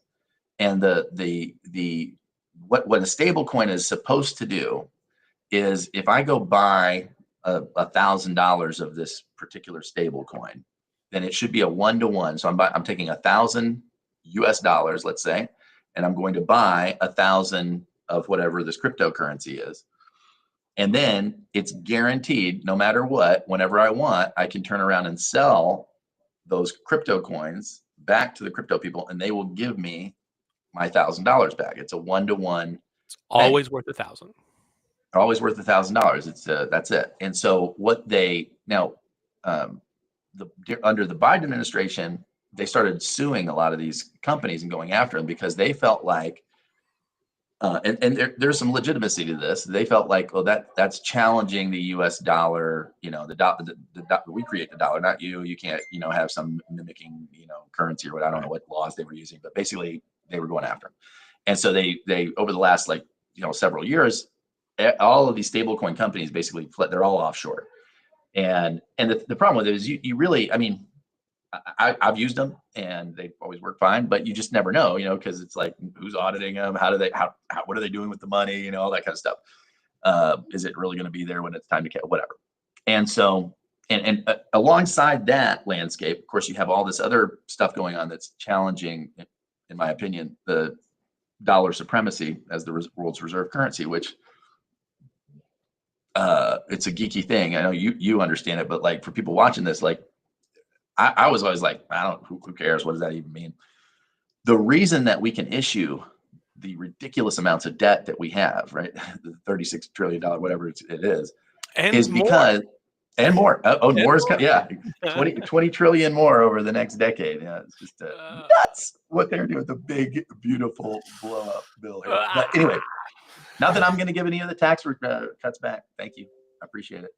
and the what a stable coin is supposed to do is, if I go buy $1,000 of this particular stable coin, then it should be a 1-to-1. So I'm taking 1,000 US dollars, let's say, and I'm going to buy 1,000 of whatever this cryptocurrency is. And then it's guaranteed, no matter what, whenever I want, I can turn around and sell those crypto coins back to the crypto people, and they will give me my $1,000 back. It's a 1-to-1 It's thing. always worth 1,000. Always worth $1,000. It's that's it. And so what they now, um, under the Biden administration, they started suing a lot of these companies and going after them because they felt like, and there's some legitimacy to this. They felt like, well, that's challenging the U.S. dollar. We create the dollar, not you. You can't, have some mimicking, currency or what. I don't know what laws they were using, but basically they were going after them. And so they over the last several years, all of these stablecoin companies basically they're all offshore. And the problem with it is you really, I mean, I've used them and they always work fine, but you just never know, because it's like, who's auditing them? What are they doing with the money? All that kind of stuff. Is it really going to be there when it's time to get whatever? And so, and alongside that landscape, of course, you have all this other stuff going on that's challenging, in my opinion, the dollar supremacy as the world's reserve currency, which it's a geeky thing. I know you understand it, but like for people watching this, like I was always like, who cares? What does that even mean? The reason that we can issue the ridiculous amounts of debt that we have, right? The $36 trillion, whatever it is because, and more. And more is more. Yeah. 20 trillion more over the next decade. Yeah. It's just nuts what they're doing with the big, beautiful blow up bill here. But anyway, not that I'm going to give any of the tax cuts back. Thank you. I appreciate it.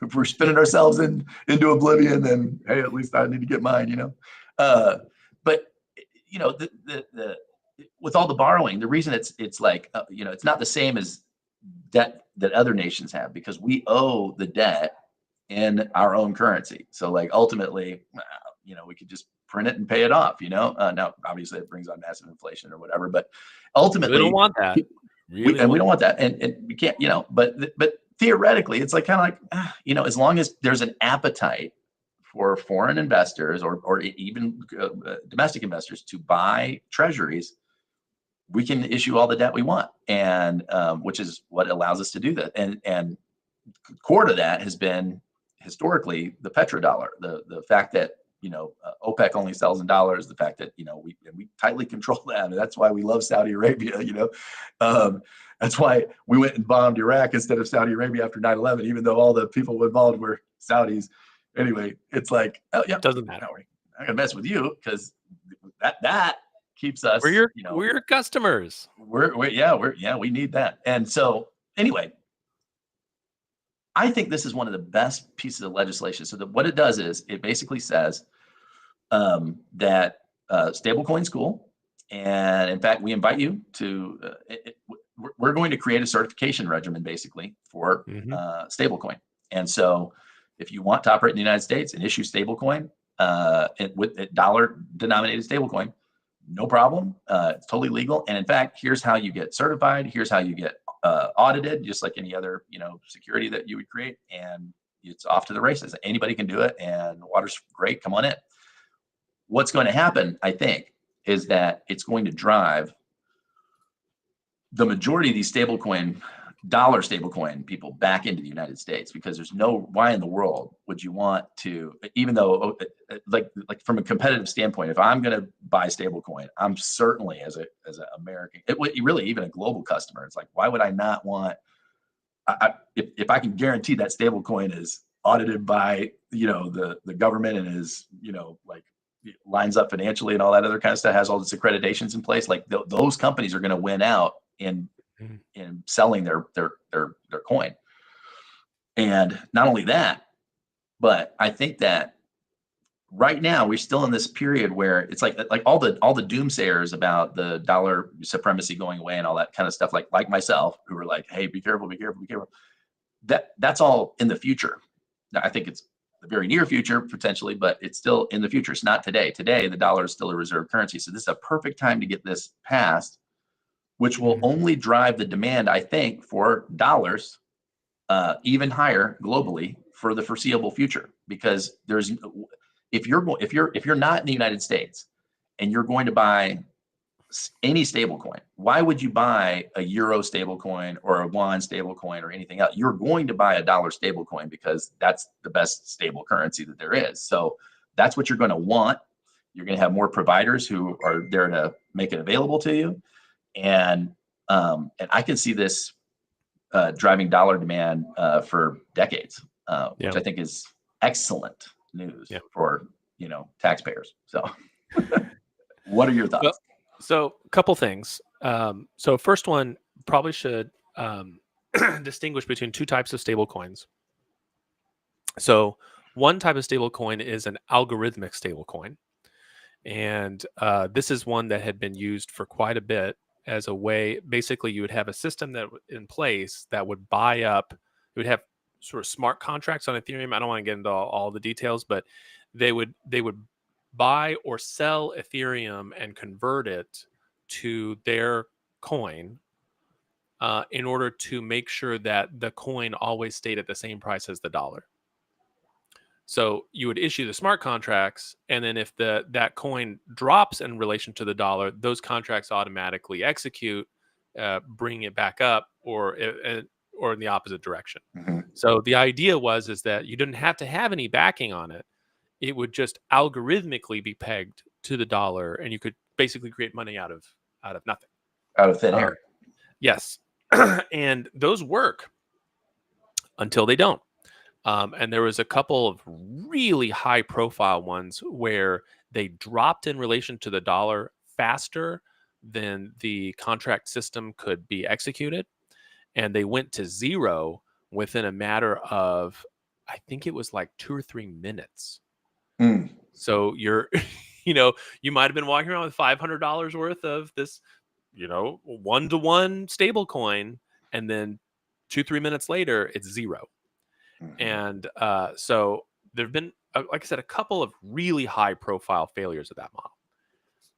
If we're spinning ourselves into oblivion, then hey, at least I need to get mine. But the with all the borrowing, the reason it's like it's not the same as debt that other nations have, because we owe the debt in our own currency. So like ultimately, we could just print it and pay it off. Now obviously it brings on massive inflation or whatever, but ultimately we don't want that. We don't want that, and we can't. But theoretically, it's like kind of like as long as there's an appetite for foreign investors or even domestic investors to buy treasuries, we can issue all the debt we want, and which is what allows us to do that. And core to that has been historically the petrodollar, the fact that OPEC only sells in dollars, the fact that we tightly control that, and that's why we love Saudi Arabia. That's why we went and bombed Iraq instead of Saudi Arabia after 9/11, even though all the people involved were Saudis. Anyway, it's like, oh yeah, doesn't matter. I'm not gonna mess with you because that keeps us. We're your customers. We need that. And so anyway, I think this is one of the best pieces of legislation. So what it does is it basically says that stablecoin school, and in fact, we invite you to. We're going to create a certification regimen basically for stablecoin. And so, if you want to operate in the United States and issue stablecoin with a dollar-denominated stablecoin, no problem. It's totally legal. And in fact, here's how you get certified. Here's how you get audited, just like any other security that you would create, and it's off to the races. Anybody can do it, and water's great. Come on in. What's going to happen, I think, is that it's going to drive the majority of these dollar stablecoin people back into the United States, because there's why in the world would you want to, even though like from a competitive standpoint, if I'm going to buy stablecoin, I'm certainly as an American, really even a global customer, it's like, why would I not want, if I can guarantee that stablecoin is audited by, the government and is, like lines up financially and all that other kind of stuff, has all these accreditations in place, like those companies are going to win out in selling their coin. And not only that, but I think that right now we're still in this period where it's like all the doomsayers about the dollar supremacy going away and all that kind of stuff, like myself, who were like, hey, be careful. That's all in the future. Now, I think it's the very near future potentially, but it's still in the future. It's not today. Today, the dollar is still a reserve currency. So this is a perfect time to get this passed, which will only drive the demand, I think, for dollars even higher globally for the foreseeable future. Because if you're not in the United States and you're going to buy any stable coin, why would you buy a euro stable coin or a won stable coin or anything else? You're going to buy a dollar stable coin because that's the best stable currency that there is. So that's what you're going to want. You're going to have more providers who are there to make it available to you. And I can see this driving dollar demand for decades, which I think is excellent. news Yeah. for, taxpayers. So what are your Well, thoughts? so a couple things. So first one probably should distinguish between two types of stable coins. So one type of stable coin is an algorithmic stable coin. And this is one that had been used for quite a bit as a way. Basically, you would have a system in place that would buy up. It would have sort of smart contracts on Ethereum. I don't want to get into all the details, but they would buy or sell Ethereum and convert it to their coin in order to make sure that the coin always stayed at the same price as the dollar. So you would issue the smart contracts, and then if that coin drops in relation to the dollar, those contracts automatically execute, bring it back up, or in the opposite direction. Hmm. So the idea is that you didn't have to have any backing on it; it would just algorithmically be pegged to the dollar, and you could basically create money out of nothing. Out of thin Um, air. yes, and those work until they don't. And there was a couple of really high profile ones where they dropped in relation to the dollar faster than the contract system could be executed. And they went to zero within a matter of, I think it was like 2 or 3 minutes. Mm. So you might have been walking around with $500 worth of this, 1-to-1 stable coin. And then 2, 3 minutes later, it's zero. Mhm. And so there have been, like I said, a couple of really high profile failures of that model.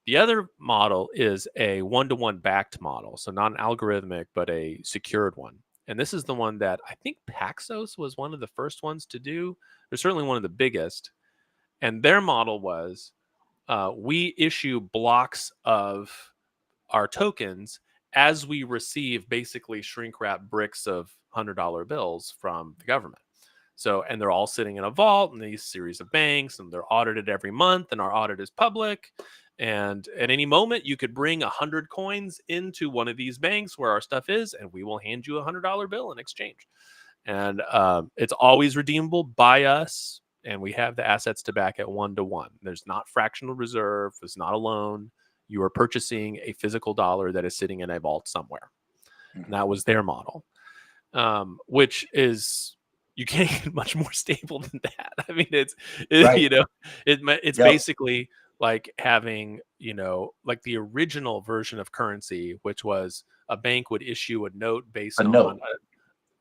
The other model is a 1-to-1 backed model. So not an algorithmic, but a secured one. And this is the one that I think Paxos was one of the first ones to do. They're certainly one of the biggest. And their model was we issue blocks of our tokens as we receive basically shrink wrap bricks of $100 bills from the government. So, and they're all sitting in a vault in these series of banks, and they're audited every month, and our audit is public. And at any moment, you could bring 100 coins into one of these banks where our stuff is, and we will hand you $100 bill in exchange. And it's always redeemable by us, and we have the assets to back at 1-to-1. There's not fractional reserve. There's not a loan. You are purchasing a physical dollar that is sitting in a vault somewhere. And that was their model, which is you can't get much more stable than that. I mean, Right. it's Yep. basically like having like the original version of currency, which was a bank would issue a note A based on note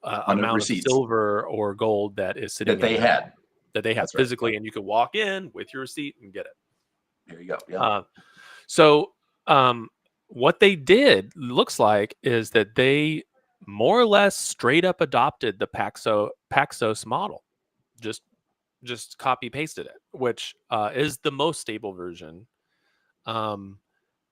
a on the amount of receipts silver or gold that is that sitting in they there had. that they have That's right. physically, and you could walk in with your receipt and get it. There you go. Yep. Uh, so, what they did looks like is that they more or less straight up adopted the Paxos model, just copy pasted it, which is the most stable version. Um,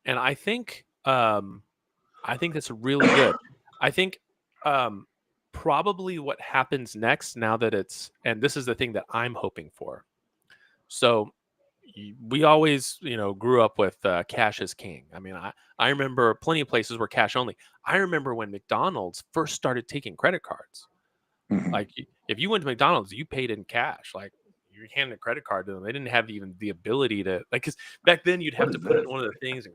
and I think that's really good. I think um, probably what happens next now that and this is the thing that I'm hoping for. So we always grew up with cash is king. I mean, I remember plenty of places where cash only. I remember when McDonald's first started taking credit cards. Mhm. Like if you went to McDonald's, you paid in cash. Like you handed a credit card to them. They didn't have even the ability to because back then you'd What have to is put it this? in one of the things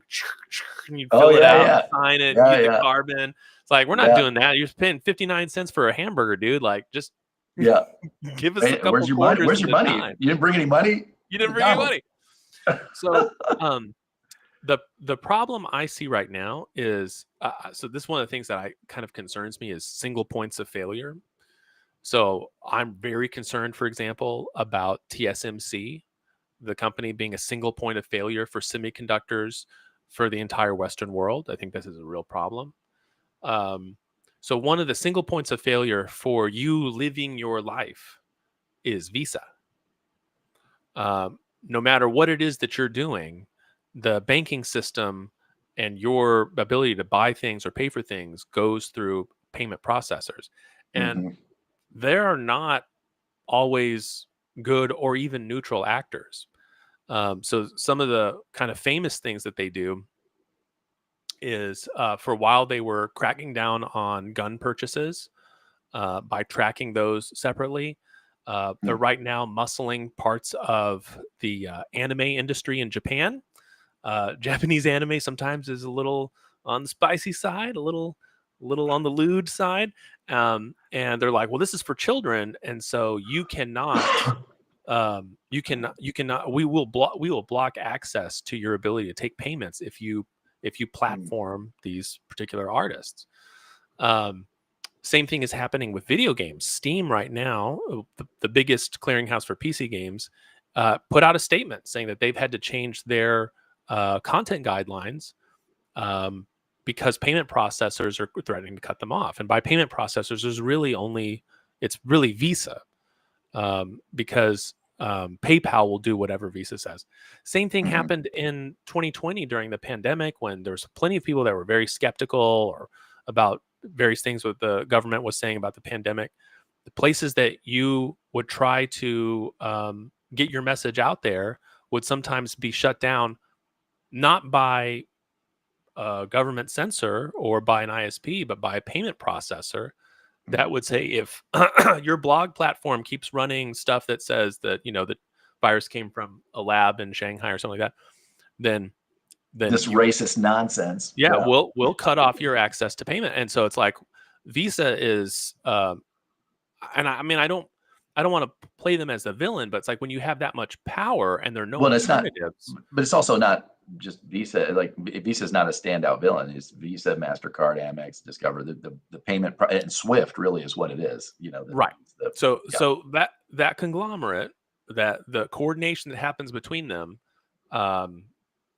and you'd Oh, fill it yeah, out and yeah. sign it and Yeah, get the yeah. carbon. It's like we're not Yeah, doing that. You're paying 59 cents for a hamburger, dude. Like just yeah. give us a Hey, where's couple your money? quarters Where's and your a money? dime. You didn't bring any money? You didn't bring any McDonald's. money. So the problem I see right now is so this is one of the things that I kind of concerns me is single points of failure. So I'm very concerned, for example, about TSMC, the company being a single point of failure for semiconductors for the entire Western world. I think this is a real problem. Um, so one of the single points of failure for you living your life is Visa. No matter what it is that you're doing, the banking system and your ability to buy things or pay for things goes through payment processors. And Mhm. there are not always good or even neutral actors. So some of the kind of famous things that they do is for a while they were cracking down on gun purchases by tracking those separately. They're Mm, right now muscling parts of the anime industry in Japan. Japanese anime sometimes is a little on the spicy side, a little on the lewd side, and they're like, "Well, this is for children, and so you cannot. We will block access to your ability to take payments if you mm, platform these particular artists." Um, Same thing is happening with video games. Steam right now, the biggest clearinghouse for PC games, put out a statement saying that they've had to change their content guidelines um, because payment processors are threatening to cut them off. And by payment processors, it's really Visa because PayPal will do whatever Visa says. Same thing mhm. happened in 2020 during the pandemic when there was plenty of people that were very skeptical or about various things what the government was saying about the pandemic. The places that you would try to get your message out there would sometimes be shut down, not by a government censor or by an ISP, but by a payment processor that would say if your blog platform keeps running stuff that says that the virus came from a lab in Shanghai or something like that, then This you racist nonsense. yeah Yeah. we'll cut off your access to payment. And so it's like Visa is and I mean I don't want to play them as the villain, but it's like when you have that much power and there are no Well, it's not, alternatives. but it's also not just Visa. Like Visa's not a standout villain. It's Visa, Mastercard, Amex, Discover. The payment and Swift really is what it is. Right. The So yeah. so that conglomerate, that the coordination that happens between them, um,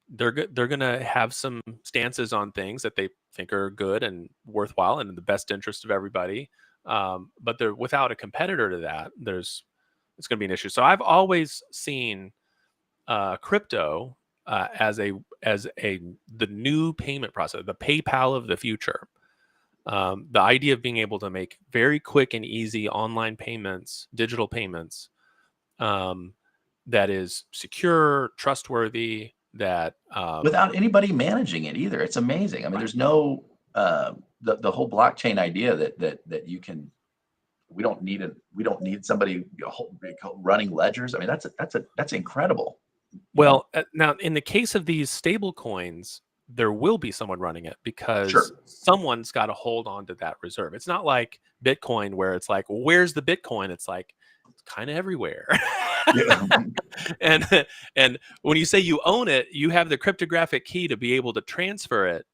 they're gonna have some stances on things that they think are good and worthwhile and in the best interest of everybody. But they're without a competitor to that. It's gonna be an issue. So I've always seen crypto as a the new payment process, the PayPal of the future. The idea of being able to make very quick and easy online payments, digital payments, um, that is secure, trustworthy, that Without anybody managing it either. It's amazing. I mean, right. there's no the whole blockchain idea that you can. We don't need somebody running ledgers. I mean, that's incredible. You know. Well, now in the case of these stable coins, there will be someone running it because Sure. someone's got to hold on to that reserve. It's not like Bitcoin where it's like, well, where's the Bitcoin? It's like it's kind of everywhere. Yeah. and and when you say you own it, you have the cryptographic key to be able to transfer it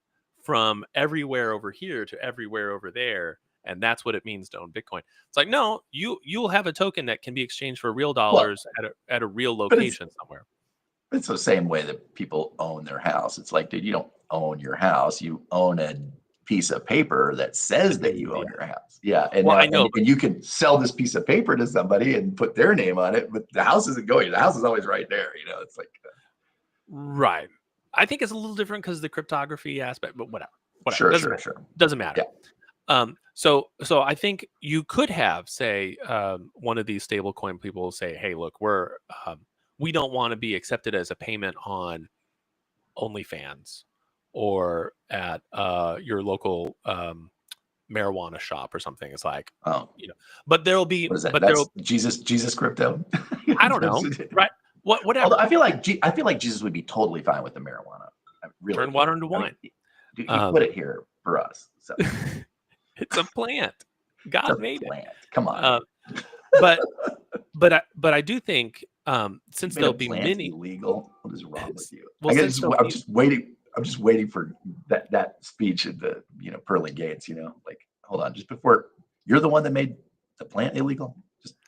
from everywhere over here to everywhere over there. And that's what it means to own Bitcoin. It's like, no, you'll have a token that can be exchanged for real Well, dollars at a real but location somewhere. it's the same way that people own their house. It's like, dude, you don't own your house. You own a piece of paper that The says that deed, you own yeah. your house. Yeah. And Well, now, I know, but and you can sell this piece of paper to somebody and put their name on it, but the house isn't going. The house is always right there. It's like, right. I think it's a little different because of the cryptography aspect, but whatever. sure, Doesn't sure, matter. sure. Doesn't matter. Yeah. So I think you could have, say, one of these stablecoin people say, "Hey, look, we don't want to be accepted as a payment on OnlyFans or at your local marijuana shop or something." It's like, Oh, you know, but what is that? but That's there'll, Jesus crypto. I don't know, right? Although Whatever. I feel like Jesus would be totally fine with the marijuana. I really Turn do. water into I mean, wine. dude, he put Um, it here for us. So it's a plant. it's a God made it. plant. Come on, Uh, man. but but I do think since Made a there'll be plant many, illegal. What is wrong with you? well, since there'll I'm be just waiting. I'm just waiting for that speech at the pearly gates. Like hold on, just before you're the one that made the plant illegal.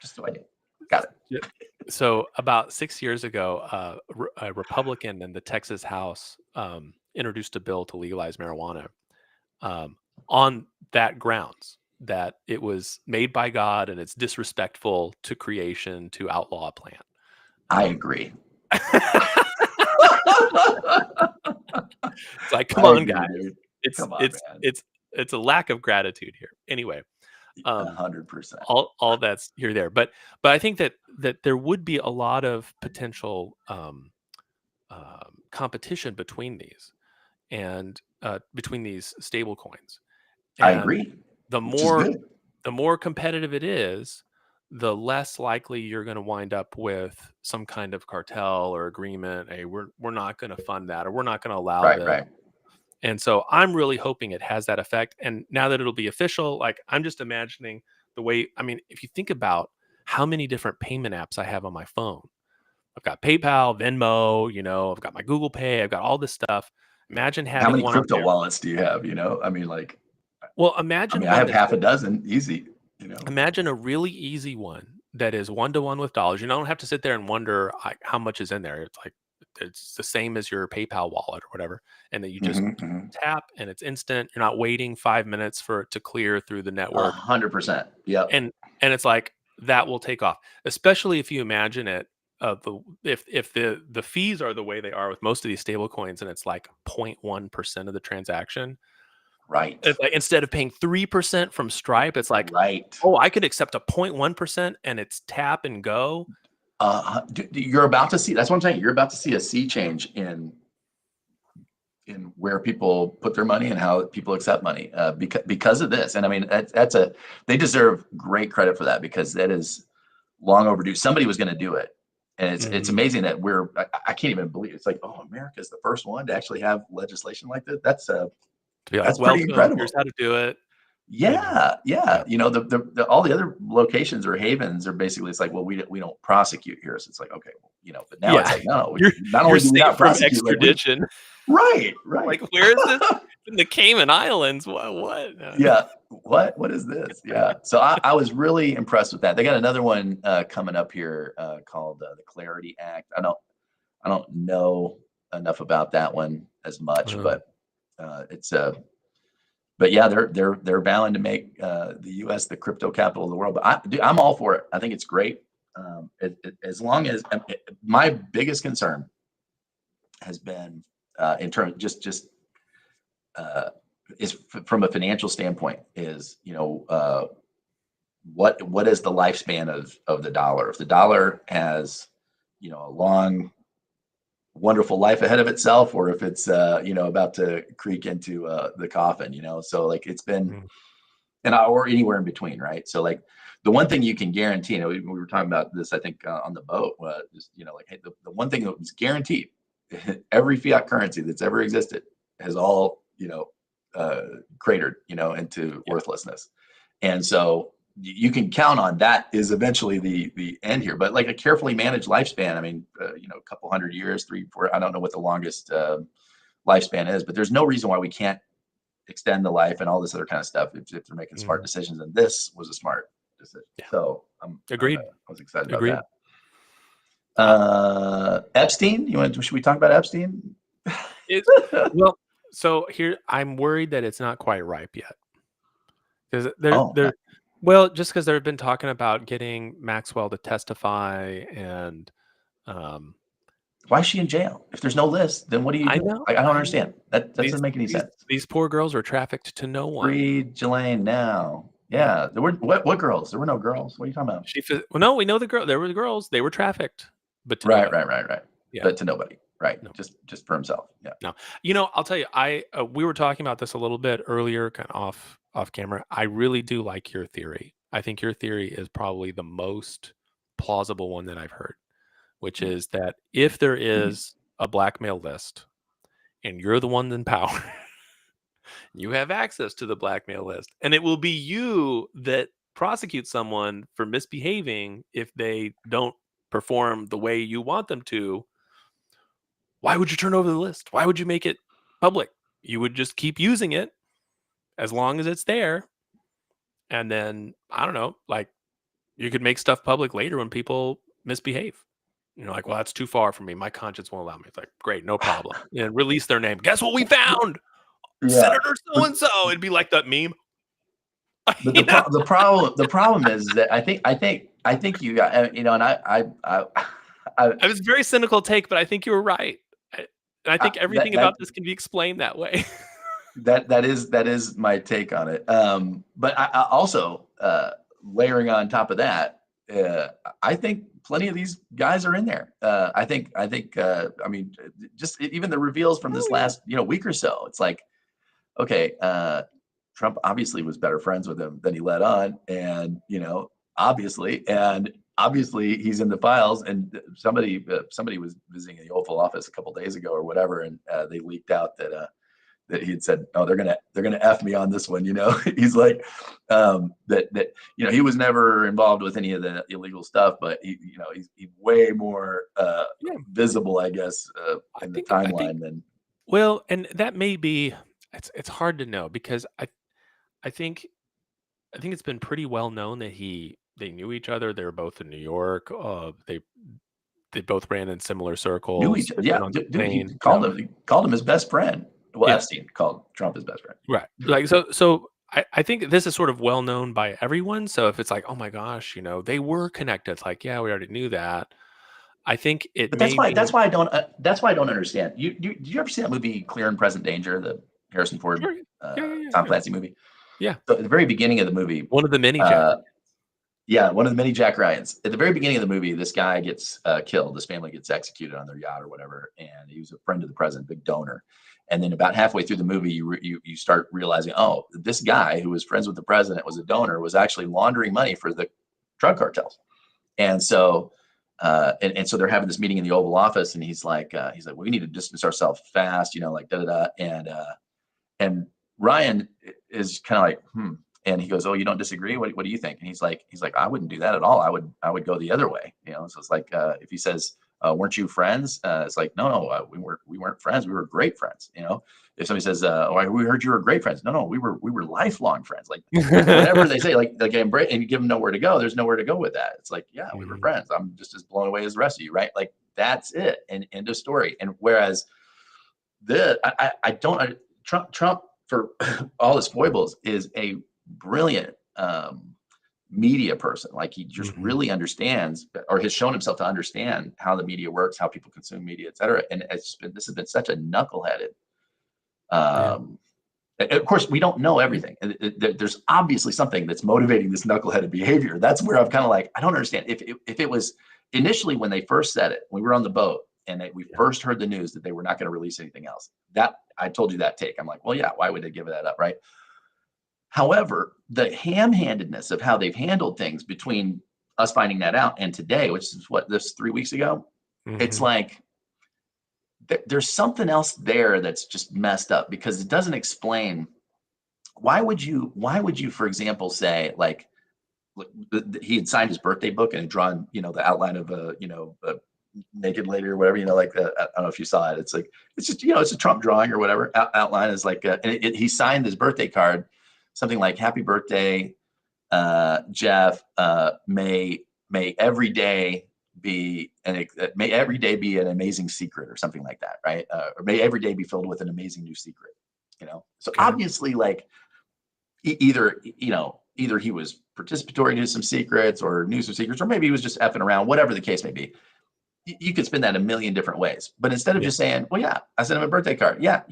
Just so I know. Got it. yeah. So about 6 years ago, a Republican in the Texas House introduced a bill to legalize marijuana um, on that grounds that it was made by God and it's disrespectful to creation to outlaw a plant. I Um, agree. it's like, come I on, agree, guys. dude. It's Come on, it's man. it's it's a lack of gratitude here. Anyway, um, 100%. all that's here there, but I think that there would be a lot of potential competition between these and between these stable coins, I and agree, the which is more good. the more competitive it is, the less likely you're going to wind up with some kind of cartel or agreement. Hey, we're not going to fund that, or we're not going to allow Right, this. right. And so I'm really hoping it has that effect. And now that it'll be official, like I'm just imagining the way, I mean, if you think about how many different payment apps I have on my phone, I've got PayPal, Venmo, I've got my Google Pay, I've got all this stuff. Imagine How having many one on crypto there. wallets do you have? I mean, like, Well, I mean, imagine I one have that's half a dozen, easy. imagine a really easy one that is one to one with dollars. You don't have to sit there and wonder how much is in there. It's like it's the same as your PayPal wallet or whatever, and then you just Hmm. tap and it's instant. You're not waiting 5 minutes for it to clear through the network, 100%. Yep. and it's like that will take off. Especially if you imagine it. If the fees are the way they are with most of these stable coins, and it's like 0.1% of the transaction, Right. it's like instead of paying 3% from Stripe, it's like, Right. oh, I could accept a 0.1% and it's tap and go. You're about to see. That's what I'm saying. You're about to see a sea change in where people put their money and how people accept money because of this. And I mean, they deserve great credit for that, because that is long overdue. Somebody was going to do it, and it's Mhm. amazing that I can't even believe it's like, oh, America's the first one to actually have legislation like this. To be like, That's pretty welcome, here's incredible. how to do it. Yeah, yeah. Yeah. All the other locations or havens are basically, it's like, well, we don't prosecute here. So it's like, okay, well, but now it's Yeah. like, no, You're not you're only do we safe not from prosecute, like we extradition. right, right. Like, where is this? In the Cayman Islands. What? No. Yeah. What is this? Yeah. So I was really impressed with that. They got another one coming up here called the Clarity Act. I don't know enough about that one as much, Oh, but it's but yeah, they're bound to make the U.S. the crypto capital of the world. But I'm all for it. I think it's great. As long as my biggest concern has been in terms just uh, from a financial standpoint is what is the lifespan of the dollar? If the dollar has a long wonderful life ahead of itself, or if it's about to creak into the coffin, so like it's been, mm, or anywhere in between, right? So like the one thing you can guarantee, we were talking about this, I think, on the boat, just like, hey, the one thing that was guaranteed, every fiat currency that's ever existed has all cratered into yeah. worthlessness. And so you can count on that is eventually the end here, but like a carefully managed lifespan, I mean, a couple hundred years, 3 4, I don't know what the longest lifespan is, but there's no reason why we can't extend the life and all this other kind of stuff if they're making smart Mhm. decisions, and this was a smart decision. Yeah. So Agreed. I was excited about Agreed. that. Uh, Epstein, should we talk about Epstein? it's well, so here I'm worried that it's not quite ripe yet. Because Oh, well, just because they've been talking about getting Maxwell to testify, and um, why is she in jail? If there's no list, then what are you I doing? know, I don't I know. understand. That These doesn't make any these sense. these poor girls were trafficked to no one. Free Jelaine now. Yeah. Yeah, there were what girls? There were no girls. What are you talking about? Well, no, we know the girl. There were girls. They were trafficked, but to Right, nobody. right, right, right. Yeah. But to nobody. Right. No. Just for himself. Yeah. No. I'll tell you. We were talking about this a little bit earlier, kind of off camera. I really do like your theory. I think your theory is probably the most plausible one that I've heard, which is that if there Mhm. is a blackmail list and you're the one in power, you have access to the blackmail list, and it will be you that prosecute someone for misbehaving if they don't perform the way you want them to. Why would you turn over the list? Why would you make it public? You would just keep using it as long as it's there. And then, I don't know, like you could make stuff public later when people misbehave. Like, well, that's too far for me. My conscience won't allow me. It's like, great, no problem. And release their name. Guess what we found? Yeah. Senator so But and so. It'd be like that meme. but you know? the problem is that I think you got and I It was a very cynical take, but I think you were right. I think that everything that about this can be explained that way. that is my take on it. But I also layering on top of that, uh, I think plenty of these guys are in there. I think I mean, just even the reveals from this Oh yeah. last week or so. It's like, okay, Trump obviously was better friends with him than he let on, and obviously, and obviously he's in the files. And somebody was visiting the Oval Office a couple days ago or whatever, and they leaked out that he had said, "Oh, they're gonna f me on this one." He's like, that he was never involved with any of the illegal stuff, but he's way more Yeah, visible, I guess, I in the think timeline than. well, and that may be it's hard to know because I think I think it's been pretty well known that they knew each other. They were both in New York. They both ran in similar Knew circles. each They've been Yeah, on the dude, he plane, called him his best friend. Well, Yeah, Epstein called Trump his best friend. right. Like so I think this is sort of well known by everyone. So if it's like, oh my gosh, they were connected. It's like, yeah, we already knew that. I think it But that's may why be I don't understand. Did you ever see that movie Clear and Present Danger, the Harrison Ford, sure. Yeah, yeah, yeah, Tom yeah. Clancy movie? Yeah. So at the very beginning of the movie, One of the many Jack. uh, yeah, one of the many Jack Ryans. At the very beginning of the movie, this guy gets killed. This family gets executed on their yacht or whatever, and he was a friend of the president, big donor. And then about halfway through the movie, you start realizing, oh, this guy who was friends with the president was a donor, was actually laundering money for the drug cartels. And so and so they're having this meeting in the Oval Office, and he's like, we need to distance ourselves fast, like da da da. And Ryan is kind of like, and he goes, "Oh, you don't disagree? What do you think?" And he's like, "I wouldn't do that at all. I would go the other way." So it's like, if he says, "Weren't you friends?" It's like, no, we weren't friends. We were great friends. If somebody says, "Oh, we heard you were great friends," no, we were lifelong friends. Like whatever they say, like embrace, and you give them nowhere to go. There's nowhere to go with that. It's like, yeah, we were Mhm. friends. I'm just as blown away as the rest of you, right? Like that's it. And end of story. And whereas I don't Trump for all his foibles is a brilliant media person. Like he just Mhm. really understands, or has shown himself to understand how the media works, how people consume media, et cetera. And this has been such a knuckleheaded. Yeah. Um, of course, we don't know everything. There's obviously something that's motivating this knuckleheaded behavior. That's where I'm kind of like, I don't understand. If it was initially when they first said it, we were on the boat and we Yeah. first heard the news that they were not going to release anything else. That I told you that take. I'm like, well, yeah, why would they give that up, right? However, the ham-handedness of how they've handled things between us finding that out and today, which is what this 3 weeks ago, it's Mhm. like there's something else there that's just messed up because it doesn't explain why would you, for example, say like he had signed his birthday book and had drawn, the outline of a naked lady or whatever, like I don't know if you saw it. It's like it's just it's a Trump drawing or whatever. Outline is like, and he signed his birthday card, something like "Happy birthday, Jeff. May every day may every day be an amazing secret," or something like that, right? Or may every day be filled with an amazing new secret. So Okay. obviously, like either he was participatory to some secrets or knew some secrets, or maybe he was just effing around, whatever the case may be. You could spin that a million different ways. But instead of Yeah. just saying, well, yeah, I sent him a birthday card. Yeah,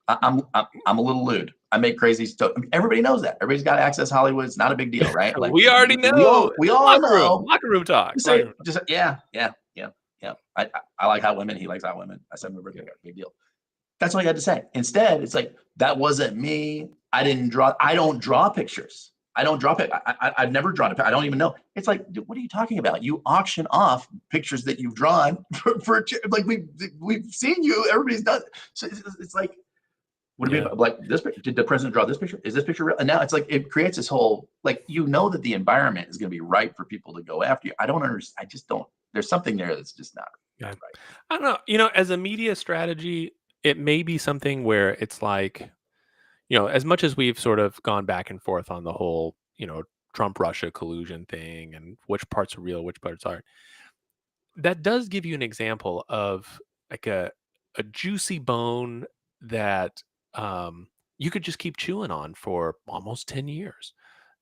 I'm a little lewd. I make crazy stuff. I mean, everybody knows that. Everybody's got access to Hollywood. It's not a big deal, right? Like We already we know. all we all know. Locker room talk. Just Locker say, room talk. just yeah, yeah, yeah, yeah. I like hot women. He likes hot women. I sent him a birthday Yeah. card. Big deal. That's all you had to say. Instead, it's like, that wasn't me. I don't draw pictures. I don't draw it. I've never drawn a. I don't even know. It's like, what are you talking about? You auction off pictures that you've drawn for like we've seen you. Everybody's done. So it's like, would it Yeah. be like this? Did the president draw this picture? Is this picture real? And now it's like it creates this whole like, that the environment is going to be ripe for people to go after you. I don't understand. I just don't. There's something there that's just not Yeah. right. I don't know. As a media strategy, it may be something where it's like, as much as we've sort of gone back and forth on the whole, Trump Russia collusion thing and which parts are real, which parts aren't, that does give you an example of like a juicy bone that you could just keep chewing on for almost 10 years.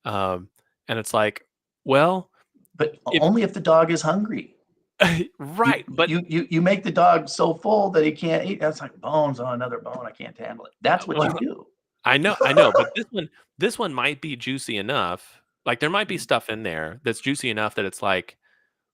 Um, and it's like, well, But if only if the dog is hungry. You right, but you make the dog so full that he can't eat. That's like bones on another bone. I can't handle it. That's what you well, do. I know, but this one might be juicy enough. Like there might be stuff in there that's juicy enough that it's like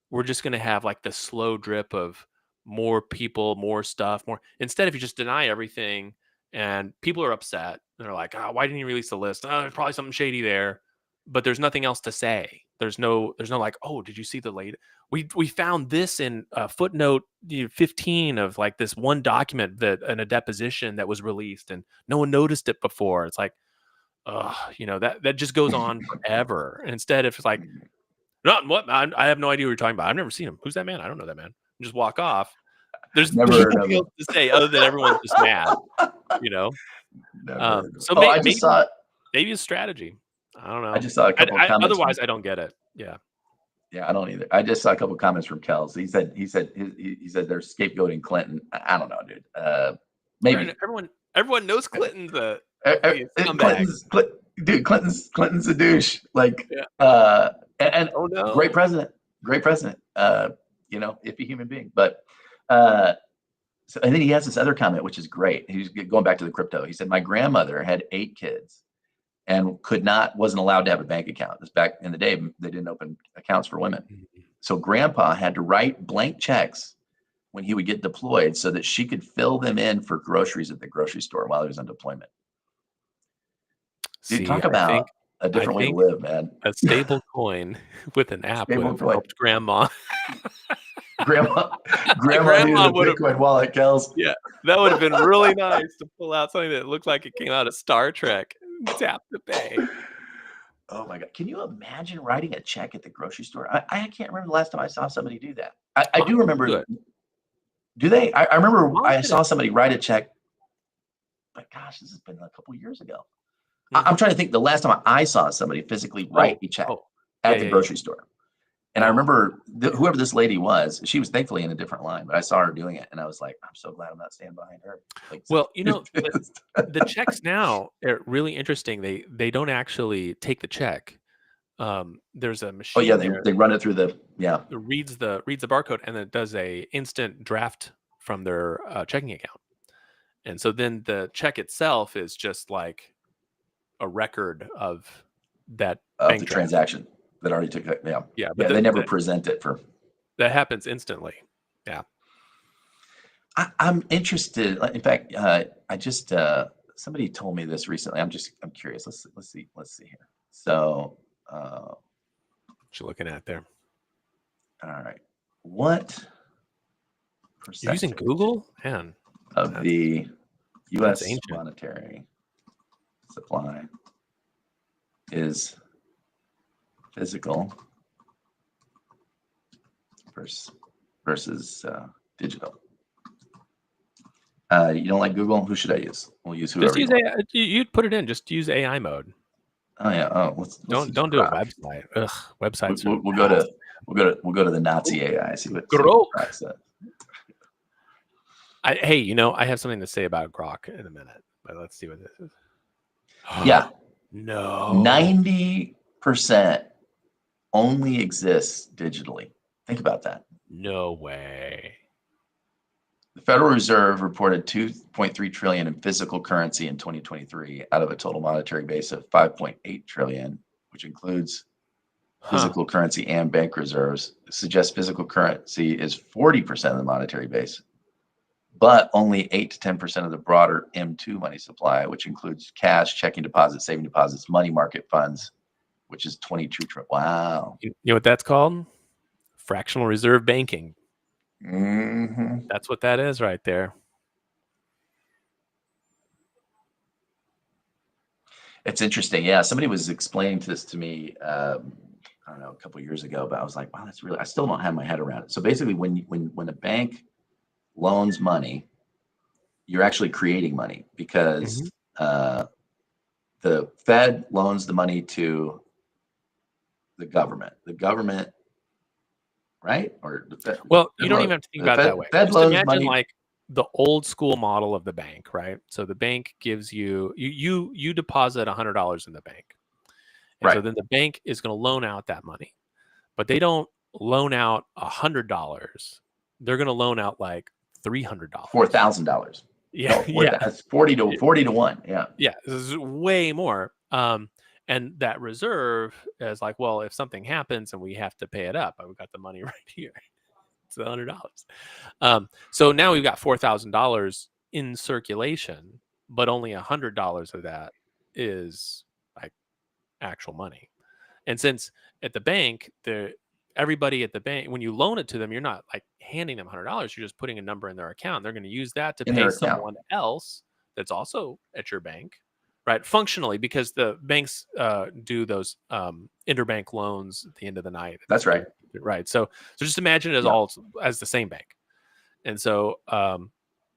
we're just gonna have like the slow drip of more people, more stuff, more instead if you just deny everything and people are upset and they're like, oh, why didn't you release the list? Oh, there's probably something shady there, but there's nothing else to say. There's no like, oh, did you see the late? We found this in footnote 15 of like this one document that in a deposition that was released, and no one noticed it before. It's like, that just goes on forever. And instead, if it's like, no, what? I have no idea what you're talking about. I've never seen him. Who's that man? I don't know that man. And just walk off. There's Never heard of nothing him. else to say other than everyone's just mad. Never heard of him. So I just saw it. maybe a strategy. I don't know. I just saw a couple of comments. Otherwise, I don't get it. Yeah. Yeah, I don't either. I just saw a couple of comments from Kels. He said they're scapegoating Clinton. I don't know, dude. Maybe everyone knows Clinton's a scumbag. Clinton's a douche. Like, and oh no, great president. Iffy human being. But so and then he has this other comment, which is great. He's going back to the crypto. He said, my grandmother had 8 kids and wasn't allowed to have a bank account. This back in the day, they didn't open accounts for women. So grandpa had to write blank checks when he would get deployed so that she could fill them in for groceries at the grocery store while he was on deployment. Dude, talk about a different way to live, man. A stable coin with an app would have helped grandma. Grandma needed a Bitcoin wallet, Kels. Yeah, that would have been really nice to pull out something that looked like it came out of Star Trek. Tap to pay. Oh my God. Can you imagine writing a check at the grocery store? I can't remember the last time I saw somebody do that. I do remember. Do they? I remember I saw somebody write a check, but gosh, this has been a couple years ago. I'm trying to think the last time I saw somebody physically write a check at the grocery store. And I remember whoever this lady was, she was thankfully in a different line, but I saw her doing it and I was like, I'm so glad I'm not standing behind her. Like, well, the checks now are really interesting. They don't actually take the check. There's a machine. Oh yeah, they run it through it reads the barcode and then it does a instant draft from their checking account. And so then the check itself is just like a record of that bank the transaction that already took it. Yeah, but they never present it for. That happens instantly. Yeah. I'm interested. In fact, I just somebody told me this recently. I'm curious. Let's see here. So, what you looking at there? All right. What percentage? You're using Google? Man. Of the U.S. monetary supply is physical versus digital. You don't like Google? Who should I use? We'll use whoever. Just use AI. You'd put it in. Just use AI mode. Oh yeah. Oh, let's don't do a website. Ugh, websites. We'll go to the Nazi AI. See what Grok says. Hey, I have something to say about Grok in a minute, but let's see what this is. Yeah. No. 90% only exists digitally. Think about that. No way. The Federal Reserve reported $2.3 trillion in physical currency in 2023 out of a total monetary base of $5.8 trillion, which includes physical currency and bank reserves. It suggests physical currency is 40% of the monetary base, but only 8 to 10% of the broader M2 money supply, which includes cash, checking deposits, saving deposits, money market funds, which is 22 trillion. Wow. You know what that's called? Fractional reserve banking. Mm-hmm. That's what that is right there. It's interesting. Yeah, somebody was explaining this to me, I don't know, a couple of years ago, but I was like, wow, that's really, I still don't have my head around it. So basically when a bank loans money, you're actually creating money because the Fed loans the money to the government, right? Or the Fed, well, you don't even have to think about it that way. Fed Just loans imagine money. like the old school model of the bank, right? So the bank gives you deposit $100 in the bank. And Right. so then the bank is going to loan out that money, but they don't loan out $100. They're going to loan out like $300, $4,000. Yeah, That's 40 to 1. Yeah, this is way more. And that reserve is like, well, if something happens and we have to pay it up, we've got the money right here. It's $100. So now we've got $4,000 in circulation, but only $100 of that is like actual money. And since at the bank, everybody at the bank, when you loan it to them, you're not like handing them $100. You're just putting a number in their account. They're going to use that to In pay their account. someone else that's also at your bank, right? Functionally, because the banks do those interbank loans at the end of the night. That's right. Right. So just imagine it as Yeah. all as the same bank. And so,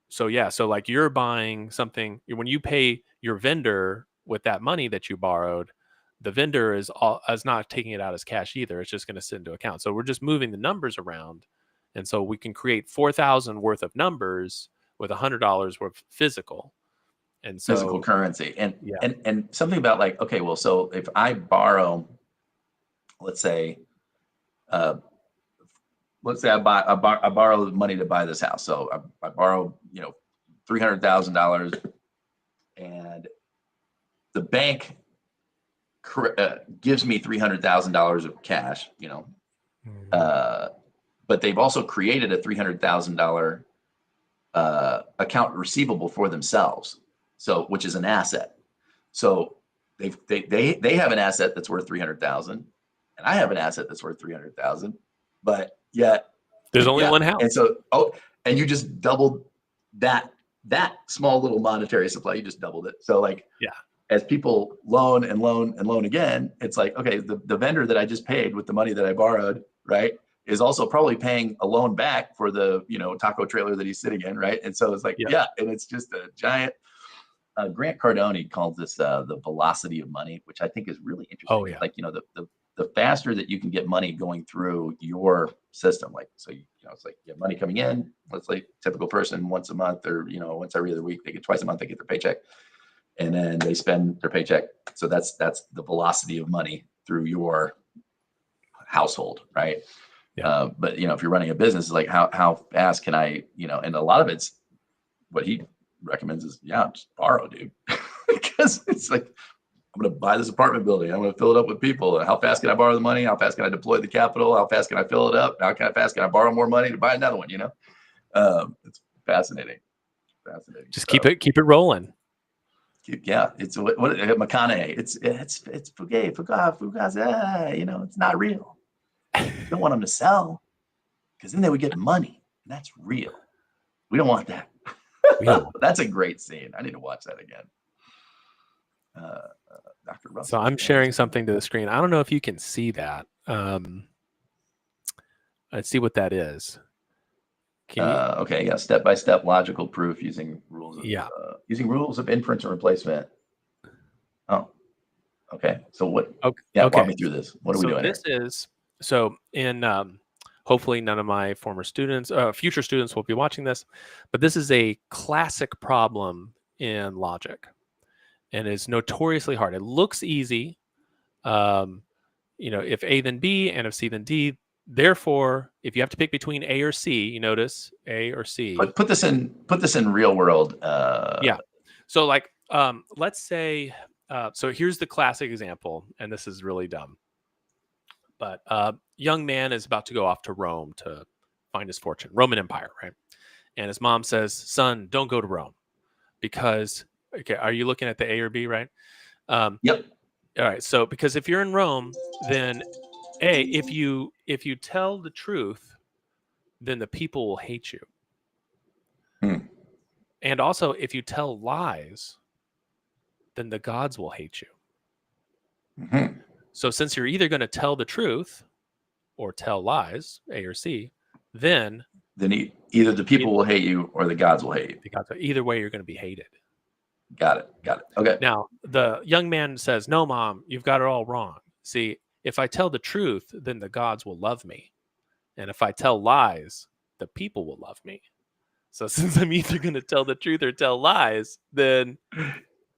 so like you're buying something when you pay your vendor with that money that you borrowed, the vendor is not taking it out as cash either. It's just going to sit into account. So we're just moving the numbers around, and so we can create 4,000 worth of numbers with $100 worth physical. And so physical currency. And yeah, and something about like, okay, well, so if I borrow, let's say, I borrow money to buy this house. So I borrow, $300,000, and the bank gives me $300,000 of cash, but they've also created a $300,000 account receivable for themselves. So, which is an asset. So they have an asset that's worth 300,000, and I have an asset that's worth 300,000, but yet there's only one house. And so, and you just doubled that small little monetary supply. You just doubled it. So like, yeah, as people loan and loan and loan again, it's like, okay, the vendor that I just paid with the money that I borrowed, right, is also probably paying a loan back for the, taco trailer that he's sitting in, right? And so it's like, yeah, and it's just a giant. Grant Cardone calls this the velocity of money, which I think is really interesting. Oh, yeah. Like, the faster that you can get money going through your system, like, so, it's like you have money coming in, let's like typical person once a month or, once every other week, they get twice a month, they get their paycheck, and then they spend their paycheck. So that's the velocity of money through your household, right? Yeah. But if you're running a business, it's like how fast can I, and a lot of it's what he recommends is, just borrow, dude. Because it's like, I'm going to buy this apartment building, I'm going to fill it up with people. How fast can I borrow the money? How fast can I deploy the capital? How fast can I fill it up? How fast can I borrow more money to buy another one? It's fascinating. Just keep it rolling. It's what McConaughey. It's fugazi. It's not real. You don't want them to sell, because then they would get money, and that's real. We don't want that. That's a great scene. I need to watch that again. Dr. Russ. So I'm sharing something to the screen. I don't know if you can see that. Let's see what that is. Okay, yeah, step-by-step logical proof using rules. Using rules of inference and replacement. Oh, okay. So what? Okay. Walk me through this. What are we doing this here? Is so in. Hopefully, none of my former students, future students, will be watching this. But this is a classic problem in logic, and is notoriously hard. It looks easy, if A then B, and if C then D. Therefore, if you have to pick between A or C, you notice A or C. Put this in real world. Yeah. So like, let's say, so here's the classic example, and this is really dumb. But young man is about to go off to Rome to find his fortune, Roman Empire, right? And his mom says, "Son, don't go to Rome because." Okay, are you looking at the A or B, right? Yep. All right. So because if you're in Rome, then A, if you tell the truth, then the people will hate you. And also, if you tell lies, then the gods will hate you. So since you're either going to tell the truth or tell lies, A or C, then either the people will hate you or the gods will hate you. Either way, you're going to be hated. Got it. Okay. Now, the young man says, "No, Mom, you've got it all wrong. See, if I tell the truth, then the gods will love me. And if I tell lies, the people will love me. So since I'm either going to tell the truth or tell lies, then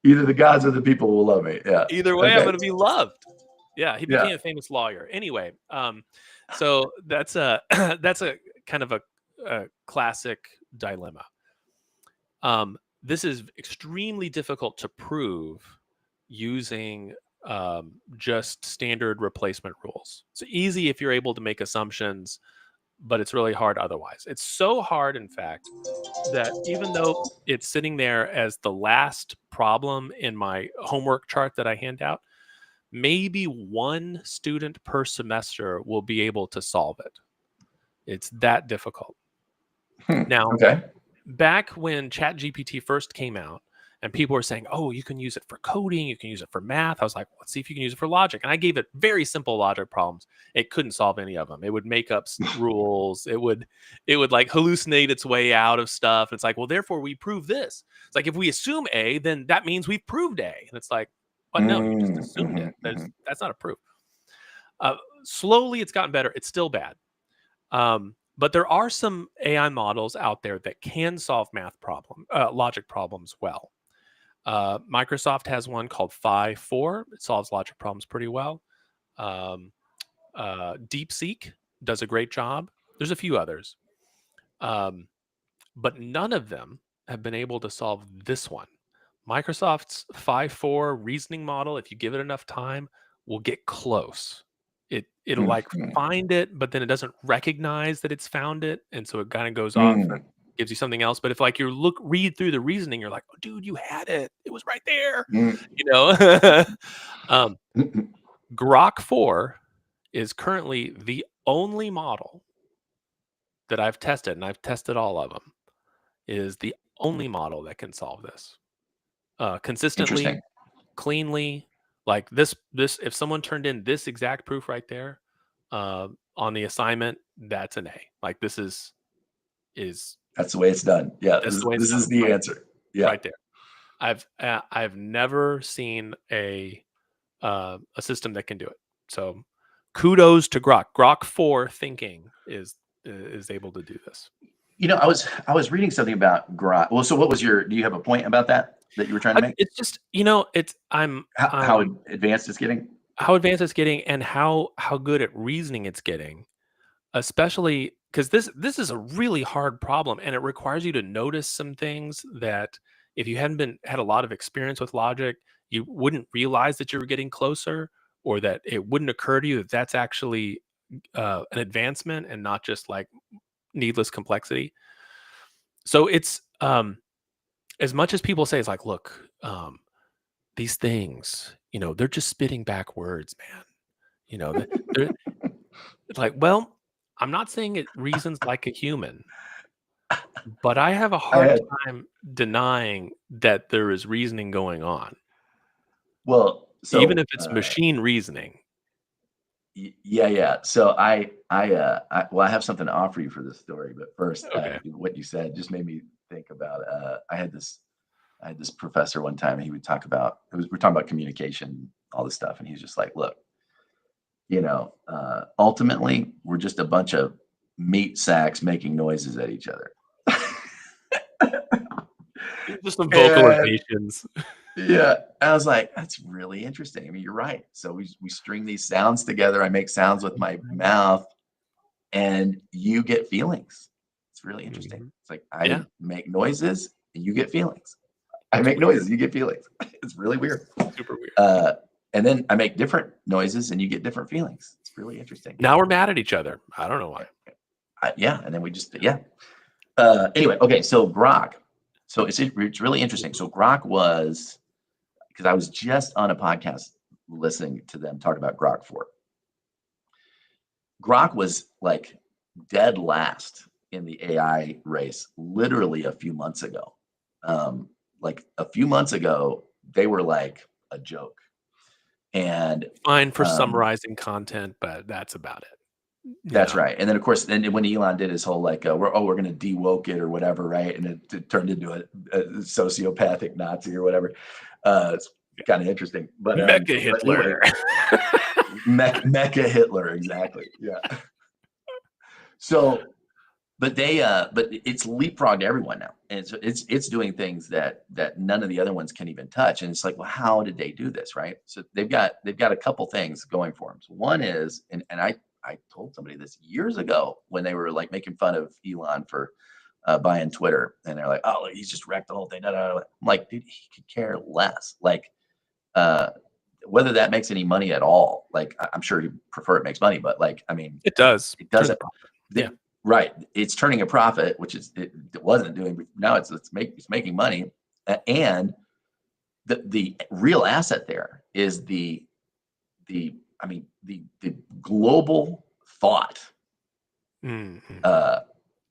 either the gods or the people will love me." Yeah. Either way, I'm going to be loved. Yeah, he became a famous lawyer. Anyway, so that's a kind of a classic dilemma. This is extremely difficult to prove using just standard replacement rules. It's easy if you're able to make assumptions, but it's really hard otherwise. It's so hard, in fact, that even though it's sitting there as the last problem in my homework chart that I hand out, maybe one student per semester will be able to solve it. It's that difficult. Now, Okay. back when ChatGPT first came out and people were saying, oh, you can use it for coding, you can use it for math. I was like, let's see if you can use it for logic. And I gave it very simple logic problems. It couldn't solve any of them. It would make up rules. It would like hallucinate its way out of stuff. And it's like, well, therefore we prove this. It's like, if we assume A, then that means we've proved A. And it's like, but no, you just assumed it. That's not a proof. Slowly it's gotten better. It's still bad. But there are some AI models out there that can solve logic problems well. Microsoft has one called Phi 4. It solves logic problems pretty well. DeepSeek does a great job. There's a few others. But none of them have been able to solve this one. Microsoft's Phi 4 reasoning model, if you give it enough time, will get close. It'll like find it, but then it doesn't recognize that it's found it, and so it kind of goes off and gives you something else. But if like you read through the reasoning, you're like, oh, dude, you had it. It was right there. You know. Grok 4 is currently the only model that I've tested, and I've tested all of them, is the only model that can solve this consistently, cleanly. Like this, if someone turned in this exact proof right there on the assignment, that's an A. Like this is that's the way it's done. Yeah, this is the answer. Yeah, right there. I've never seen a system that can do it. So kudos to Grok. Grok 4 thinking is able to do this. You know, I was reading something about Grok. Well, so what was do you have a point about that you were trying to make? It's just, you know, how advanced it's getting. How advanced it's getting, and how good at reasoning it's getting, especially because this is a really hard problem, and it requires you to notice some things that if you hadn't had a lot of experience with logic, you wouldn't realize that you were getting closer, or that it wouldn't occur to you that that's actually an advancement and not just like needless complexity. So it's as much as people say, it's like, look, these things, you know, they're just spitting back words, man. You know, it's like, well, I'm not saying it reasons like a human, but I have a hard time denying that there is reasoning going on. Well, so even if it's machine reasoning. Yeah. So I have something to offer you for this story, but first, okay. What you said just made me think about. I had this professor one time, and he would talk about we're talking about communication, all this stuff, and he's just like, look, you know, ultimately, we're just a bunch of meat sacks making noises at each other. Just some vocalizations. Yeah, I was like, that's really interesting. I mean, you're right. So we string these sounds together. I make sounds with my mouth, and you get feelings. It's really interesting. Mm-hmm. It's like I make noises, and you get feelings. I make noises, you get feelings. It's really weird. Super weird. And then I make different noises, and you get different feelings. It's really interesting. Now we're mad at each other. I don't know why. And then we just anyway, okay. So Grok. So it's really interesting. So Grok was, because I was just on a podcast listening to them talk about Grok 4. Grok was like dead last in the AI race literally a few months ago. Like a few months ago, they were like a joke. And fine for summarizing content, but that's about it. That's right. And then of course, then when Elon did his whole like, we're going to de-woke it or whatever, right? And it turned into a sociopathic Nazi or whatever. It's kind of interesting. But Mecha Hitler. Mecha Hitler, exactly. Yeah. So, but it's leapfrogged everyone now, and it's doing things that none of the other ones can even touch. And it's like, well, how did they do this, right? So they've got a couple things going for them. So one is, and I told somebody this years ago when they were like making fun of Elon for buying Twitter, and they're like, oh, he's just wrecked the whole thing. I'm like, dude, he could care less. Like, whether that makes any money at all. Like, I'm sure he'd prefer it makes money, but like, I mean, it does. It doesn't. Yeah. Right. It's turning a profit, which is it wasn't doing. But now it's making money, and the real asset there is the I mean, the global thought, Mhm. uh,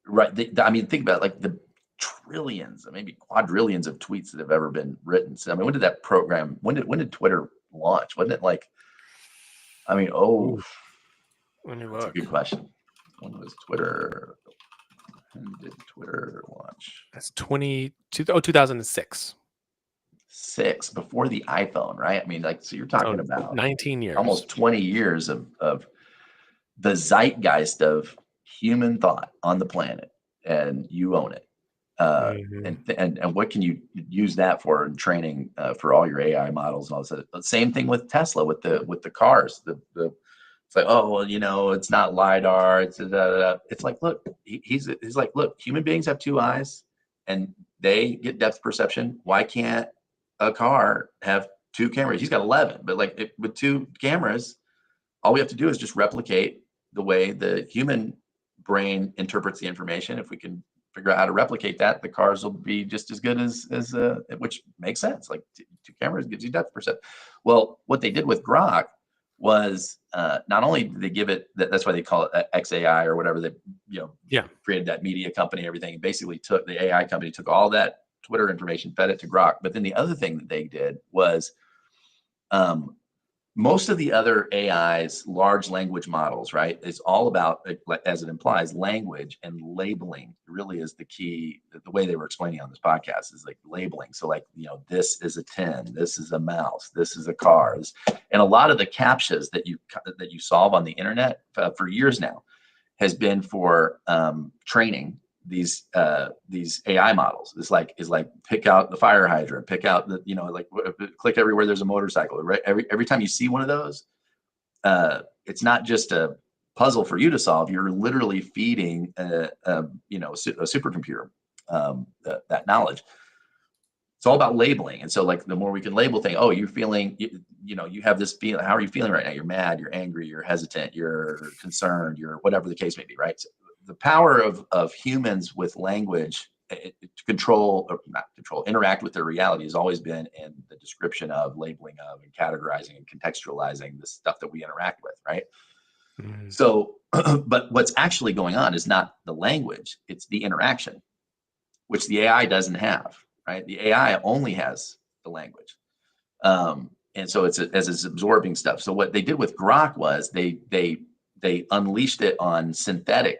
right? I mean, think about like the trillions, maybe quadrillions of tweets that have ever been written. So, I mean, when did that program? When did Twitter launch? Wasn't it like? I mean, Ooh, let me that's a look. good question. When was Twitter? When did Twitter launch? That's 2006. Six, before the iPhone, right? I mean, like, so you're talking So about 19 years. almost 20 years of the zeitgeist of human thought on the planet, and you own it. Mhm. And what can you use that for in training for all your AI models and all this? Same thing with Tesla with the cars. The It's like, oh well, it's not lidar. It's It's like, look, he's like, look, human beings have two eyes, and they get depth perception. Why can't a car have two cameras? He's got 11, but like with two cameras, all we have to do is just replicate the way the human brain interprets the information. If we can figure out how to replicate that, the cars will be just as good as which makes sense. Like two cameras gives you depth perception. Well, what they did with Grok was not only did they give it that's why they call it XAI or whatever. They Yeah. created that media company, everything. Basically, took the AI company, took all that Twitter information, fed it to Grok. But then the other thing that they did was um, most of the other AIs, large language models, right, is all about, as it implies, language, and labeling really is the key. The way they were explaining on this podcast is like labeling. So, like, this is a 10, this is a mouse, this is a car. And a lot of the captchas that you solve on the internet for years now has been for training these AI models. Is like pick out the fire hydrant, pick out like click everywhere there's a motorcycle. Right? Every time you see one of those, it's not just a puzzle for you to solve. You're literally feeding a supercomputer that knowledge. It's all about labeling. And so, like, the more we can label things, oh, you're feeling, you have this feeling. How are you feeling right now? You're mad, you're angry, you're hesitant, you're concerned, you're whatever the case may be, right? So the power of humans with language to control, or not control, interact with their reality has always been in the description of, labeling of, and categorizing and contextualizing the stuff that we interact with, right? Mhm. So, but what's actually going on is not the language, it's the interaction, which the AI doesn't have, right? The AI only has the language. And so as it's absorbing stuff. So what they did with Grok was they unleashed it on synthetic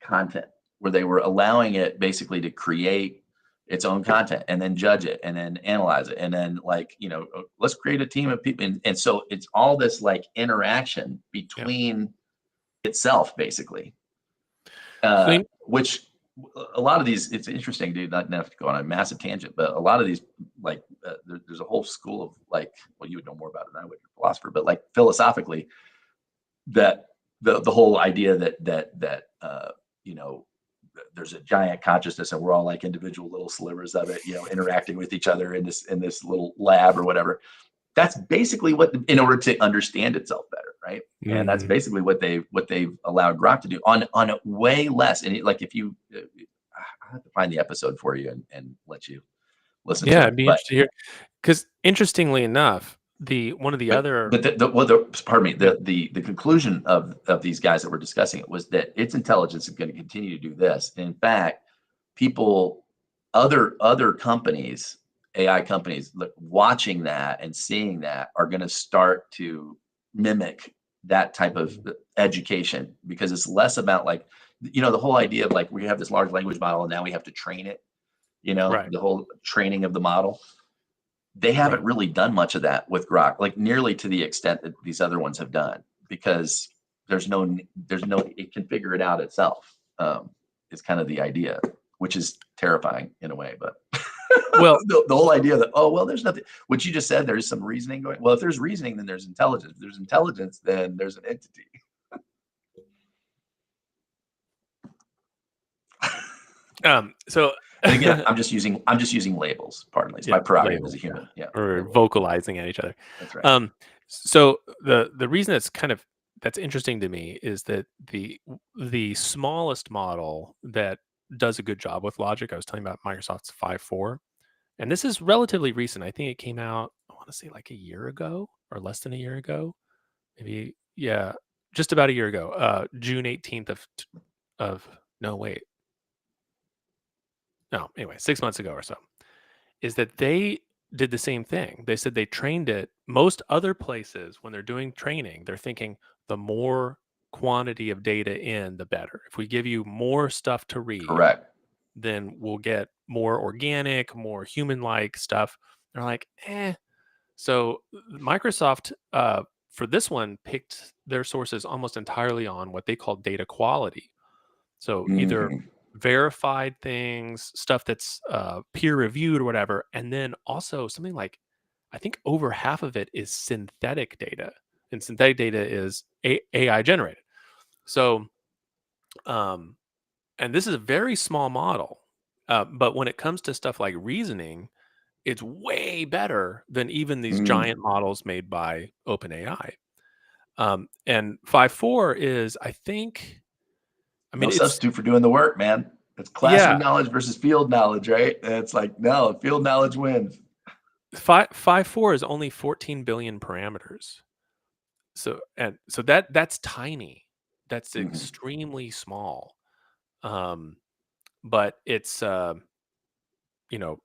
content, where they were allowing it basically to create its own content and then judge it and then analyze it and then, like, let's create a team of people. And so it's all this like interaction Yeah. between itself, basically, So which a lot of these, it's interesting, dude, not enough to go on a massive tangent, but a lot of these, like, there's a whole school of, like, well, you would know more about it than I would, you're a philosopher, but like philosophically, that the whole idea that you know there's a giant consciousness and we're all like individual little slivers of it, interacting with each other in this little lab or whatever. That's basically what, in order to understand itself better, right? And that's Mhm. basically what they've allowed Grok to do on a way less. And like, if you, I have to find the episode for you and let you listen to Yeah, it. I'd be But interested to hear, because interestingly enough, the one of the but other but pardon me, yeah, the conclusion of these guys that were discussing it was that its intelligence is going to continue to do this. In fact, people, other companies, AI companies, look, watching that and seeing that, are going to start to mimic that type of mhm, education, because it's less about, like, the whole idea of, like, we have this large language model and now we have to train it. right, The whole training of the model. They haven't right. really done much of that with Grok, like nearly to the extent that these other ones have done, because there's no it can figure it out itself. Is kind of the idea, which is terrifying in a way, but Well, the whole idea that, oh well, there's nothing. What you just said, there's some reasoning going. Well, if there's reasoning, then there's intelligence. If there's intelligence, then there's an entity. so And again, I'm just using labels. Pardon me, it's my yeah, prerogative as labels, a yeah, human. Yeah, or labels. vocalizing at each other. That's right. Um, so the reason that's interesting to me is that the smallest model that does a good job with logic, I was telling you about Microsoft's 5.4. and this is relatively recent. I think it came out, I want to say like a year ago or less than a year ago. Maybe, yeah, just about a year ago. June 18th of no, wait. No, anyway, 6 months ago or so. Is that they did the same thing. They said they trained it. Most other places, when they're doing training, they're thinking the more quantity of data in, the better. If we give you more stuff to read, Correct. then we'll get more organic, more human-like stuff. They're like, eh. So Microsoft, for this one, picked their sources almost entirely on what they call data quality. So either Mhm. verified things, stuff that's peer reviewed or whatever, and then also something like, I think over half of it is synthetic data, and synthetic data is AI generated. So, um, and this is a very small model, but when it comes to stuff like reasoning, it's way better than even these Mm. giant models made by OpenAI. And 5.4 is, I think, I No mean, it's substitute for doing the work, man. It's classroom yeah, knowledge versus field knowledge, right? And it's like, no, field knowledge wins. 5.4 is only 14 billion parameters. So that's tiny. That's Mhm. extremely small. Um, but it's you know,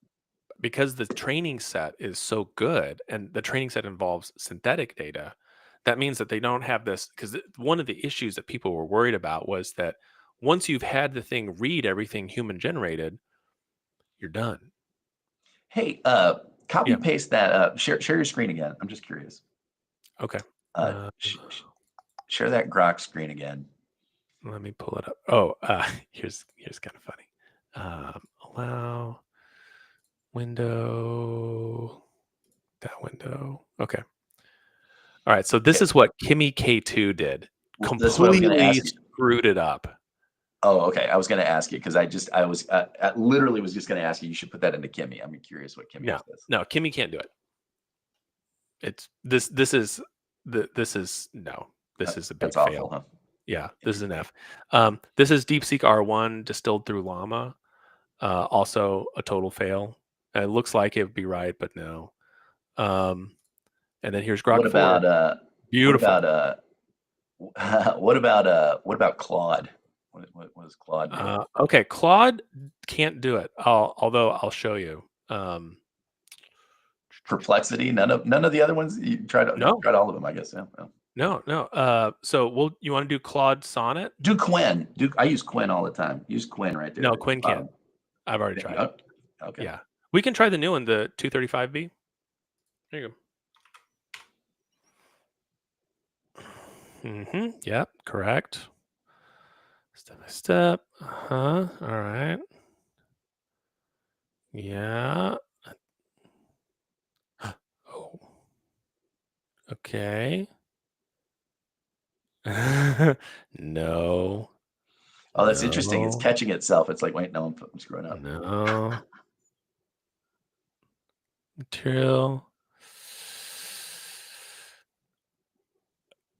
because the training set is so good and the training set involves synthetic data, that means that they don't have this, because one of the issues that people were worried about was that once you've had the thing read everything human generated, you're done. Hey, copy Yeah. paste that. Share your screen again. I'm just curious. Okay. Uh, Uh, share that Grok screen again. Let me pull it up. Oh, here's kind of funny. Allow window, that window. Okay. All right. So this Okay. is what Kimmy K2 did. Well, this is what I was going to Completely ask you. screwed it up. Oh, okay. I was going to ask you because I literally was just going to ask you. You should put that into Kimmy. I'm curious what Kimmy No, says. no, Kimmy can't do it. It's this. This is no. This is a That's big awful, fail. huh? Yeah, this is an F. This is DeepSeek R1 distilled through Llama. Also a total fail. It looks like it would be right, but no. Um, and then here's What Grok 4. about what Beautiful. about what about Claude? What does Claude do? Okay, Claude can't do it. Although I'll show you. Perplexity? None of the other ones. You No, tried all of them, I guess. Yeah. Yeah. no. So you want to do Claude Sonnet? Do Quinn. I use Quinn all the time. Use Quinn right there No, at the Quinn can't. bottom. I've already tried it. Oh, okay. Yeah, we can try the new one, the 235B. There you go. Yep. Correct. Step by step. All right. Yeah. Oh. Okay. No. Oh, that's interesting. It's No. catching itself. It's like, wait, no, I'm screwing up. No. Material.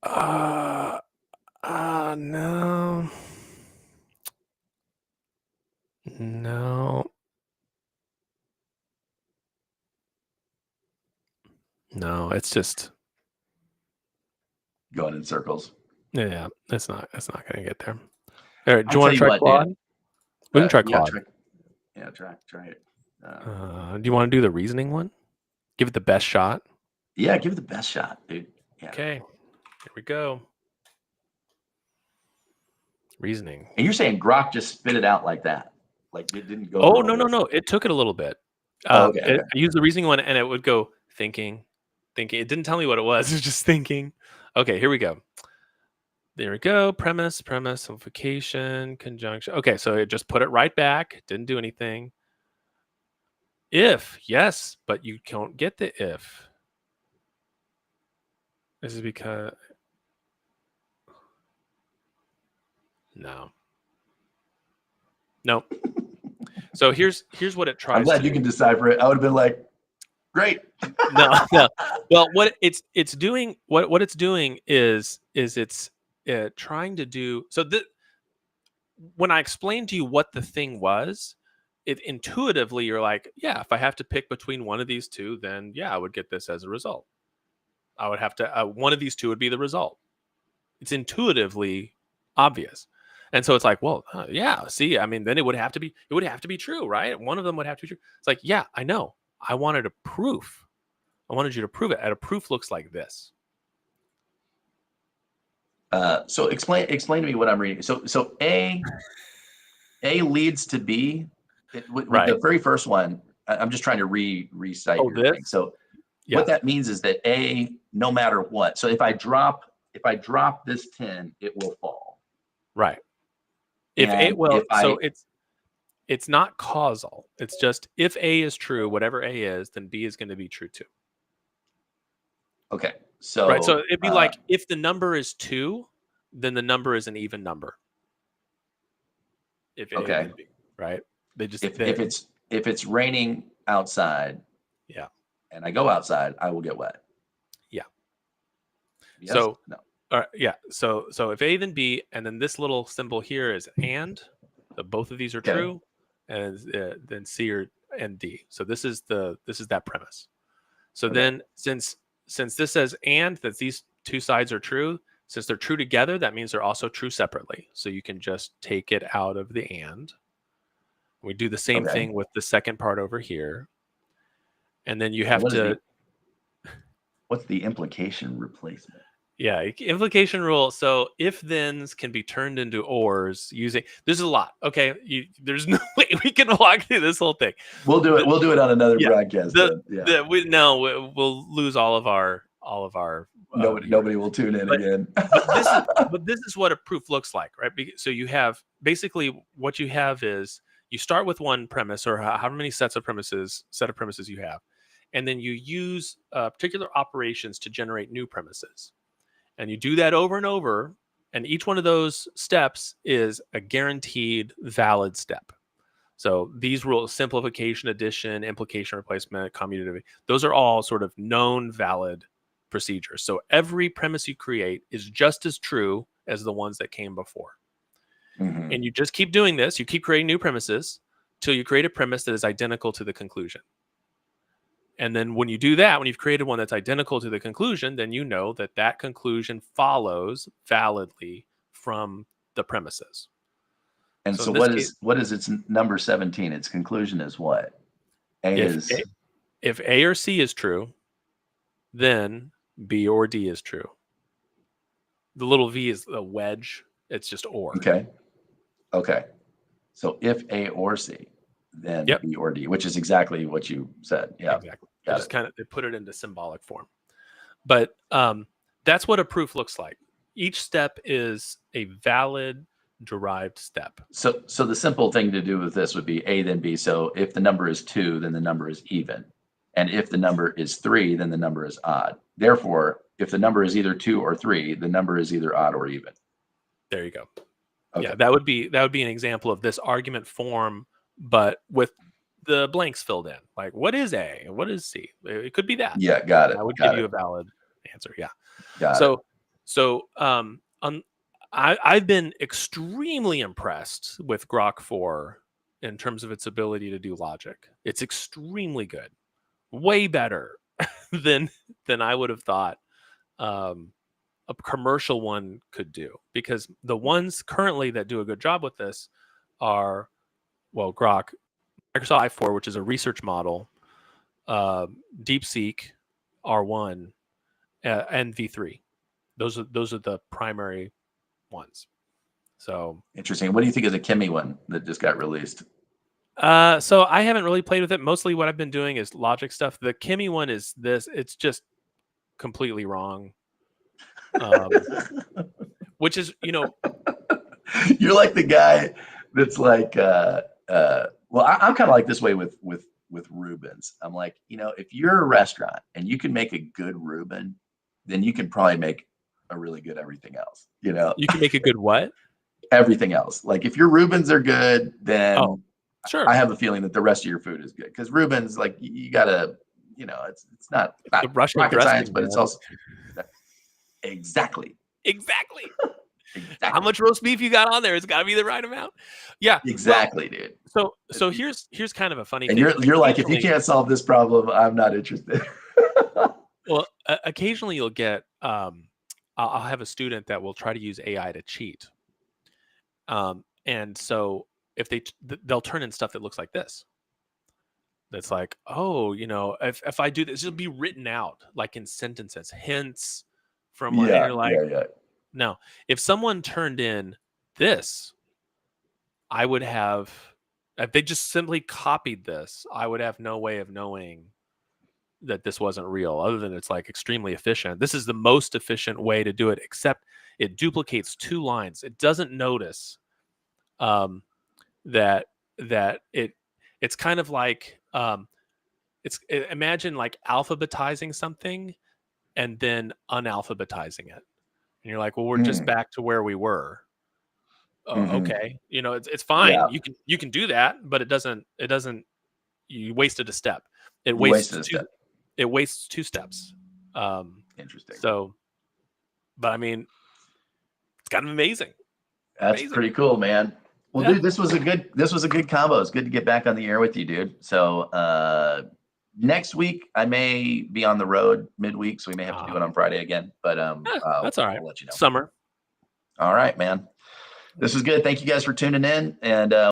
Uh, no. No. No, it's just, Going in circles. yeah, it's not gonna get there. All right, do I you tell want to you try what, dude. Claude? We can try Yeah, Claude. try it. Do you want to do the reasoning one? Give it the best shot. Yeah, give it the best shot, dude. Yeah. Okay, here we go. Reasoning. And you're saying Grok just spit it out like that, like it didn't go Oh, through no, all no, this. no. It took it a little bit. Oh, okay, okay. I used the reasoning one, and it would go thinking, thinking. It didn't tell me what it was. It was just thinking. Okay, here we go. There we go. Premise, simplification, conjunction. Okay, so it just put it right back. Didn't do anything. If, yes, but you don't get the if. This is because no. Nope. So here's what it I'm tries to glad you do. can decipher it. I would have been like, great. No, no. Well, what it's doing, what it's doing is it's trying to do. So when I explained to you what the thing was, it intuitively you're like, yeah, if I have to pick between one of these two, then yeah, I would get this as a result. I would have to one of these two would be the result. It's intuitively obvious. And so it's like, well, yeah, see, I mean, then it would have to be true, right? One of them would have to be true. It's like, yeah, I know. I wanted a proof. I wanted you to prove it. And a proof looks like this. So explain to me what I'm reading. So A leads to B. With Right. the very first one, I'm just trying to recite your this? thing. So Yeah. what that means is that A, no matter what. So if I drop this 10, it will fall. Right. It's not causal. It's just if A is true, whatever A is, then B is going to be true too. Okay. So right. So it'd be like if the number is 2, then the number is an even number. If A and B, right? They just if it's raining outside, yeah, and I go outside, I will get wet. Yeah. Yes? So no. Yeah. So if A then B, and then this little symbol here is and, so both of these are true, and then C and D. So this is that premise. So then since this says and, that these two sides are true, since they're true together, that means they're also true separately. So you can just take it out of the and. We do the same thing with the second part over here. And then you have what's the implication replacement? Yeah, implication rule. So if thens can be turned into ors using, there's a lot. Okay, there's no way we can walk through this whole thing. We'll do it. We'll do it on another broadcast. We'll lose all of our. Nobody will tune in again. but this is what a proof looks like, right? So you have basically what you have is you start with one premise, or however many set of premises you have, and then you use particular operations to generate new premises. And you do that over and over, and each one of those steps is a guaranteed valid step. So these rules, simplification, addition, implication, replacement, commutative, those are all sort of known valid procedures. So every premise you create is just as true as the ones that came before. Mm-hmm. And you just keep doing this. You keep creating new premises till you create a premise that is identical to the conclusion. And then when you do that, when you've created one that's identical to the conclusion, then you know that conclusion follows validly from the premises. And so what is its number 17? Its conclusion is what? If A or C is true, then B or D is true. The little v is a wedge. It's just or. Okay. So if A or C, then B or D, which is exactly what you said. Yeah, exactly. They put it into symbolic form. But that's what a proof looks like. Each step is a valid derived step. So the simple thing to do with this would be A then B. So if the number is 2, then the number is even. And if the number is 3, then the number is odd. Therefore, if the number is either 2 or 3, the number is either odd or even. There you go. Okay. Yeah, that would be an example of this argument form, but with the blanks filled in. Like, what is A? What is C? It could be that. Yeah, got it. I would give you a valid answer. Yeah. Got it. I've been extremely impressed with Grok 4 in terms of its ability to do logic. It's extremely good, way better than I would have thought a commercial one could do. Because the ones currently that do a good job with this are, Grok, Microsoft i4, which is a research model, DeepSeek R1, and V3. Those are the primary ones. So interesting. What do you think of the Chemi one that just got released? So I haven't really played with it. Mostly what I've been doing is logic stuff. The Chemi one is this. It's just completely wrong. Which is, you're like the guy that's like, I'm kind of like this way with Reubens. I'm like, if you're a restaurant and you can make a good Reuben, then you can probably make a really good everything else. You can make a good what? Everything else. Like if your Reubens are good, then sure. I have a feeling that the rest of your food is good, because Reubens, like you gotta, it's not rocket science, but it's also exactly. How Exactly. much roast beef you got on there? It's got to be the right amount. Yeah. Well, Exactly, dude. so here's kind of a funny And thing. you're like, if you Occasionally, can't solve this problem, I'm not interested. well, occasionally you'll get I'll have a student that will try to use AI to cheat. And so if they'll turn in stuff that looks like this. That's like, oh, if I do this, it'll be written out like in sentences, hints from and Yeah, you're like, yeah. no. If someone turned in this, I would have if they just simply copied this, I would have no way of knowing that this wasn't real, other than it's like extremely efficient. This is the most efficient way to do it, except it duplicates 2 lines. It doesn't notice um, that it's kind of like imagine like alphabetizing something and then unalphabetizing it, and you're like, well, we're just Mm, back to where we were. hmm. Okay, it's fine. Yeah, You can do that, but it doesn't. You wasted a step. It you wastes wasted a two. step. It wastes 2 steps. Um, Interesting. so, but I mean, it's kind of amazing. That's Amazing. pretty cool, man. Well, Yeah. dude, this was a good combo. It's good to get back on the air with you, dude. So next week I may be on the road midweek, so we may have to do Uh, it on Friday again. But that's all right. I'll let you know. Summer. All right, man. This is good. Thank you guys for tuning in, and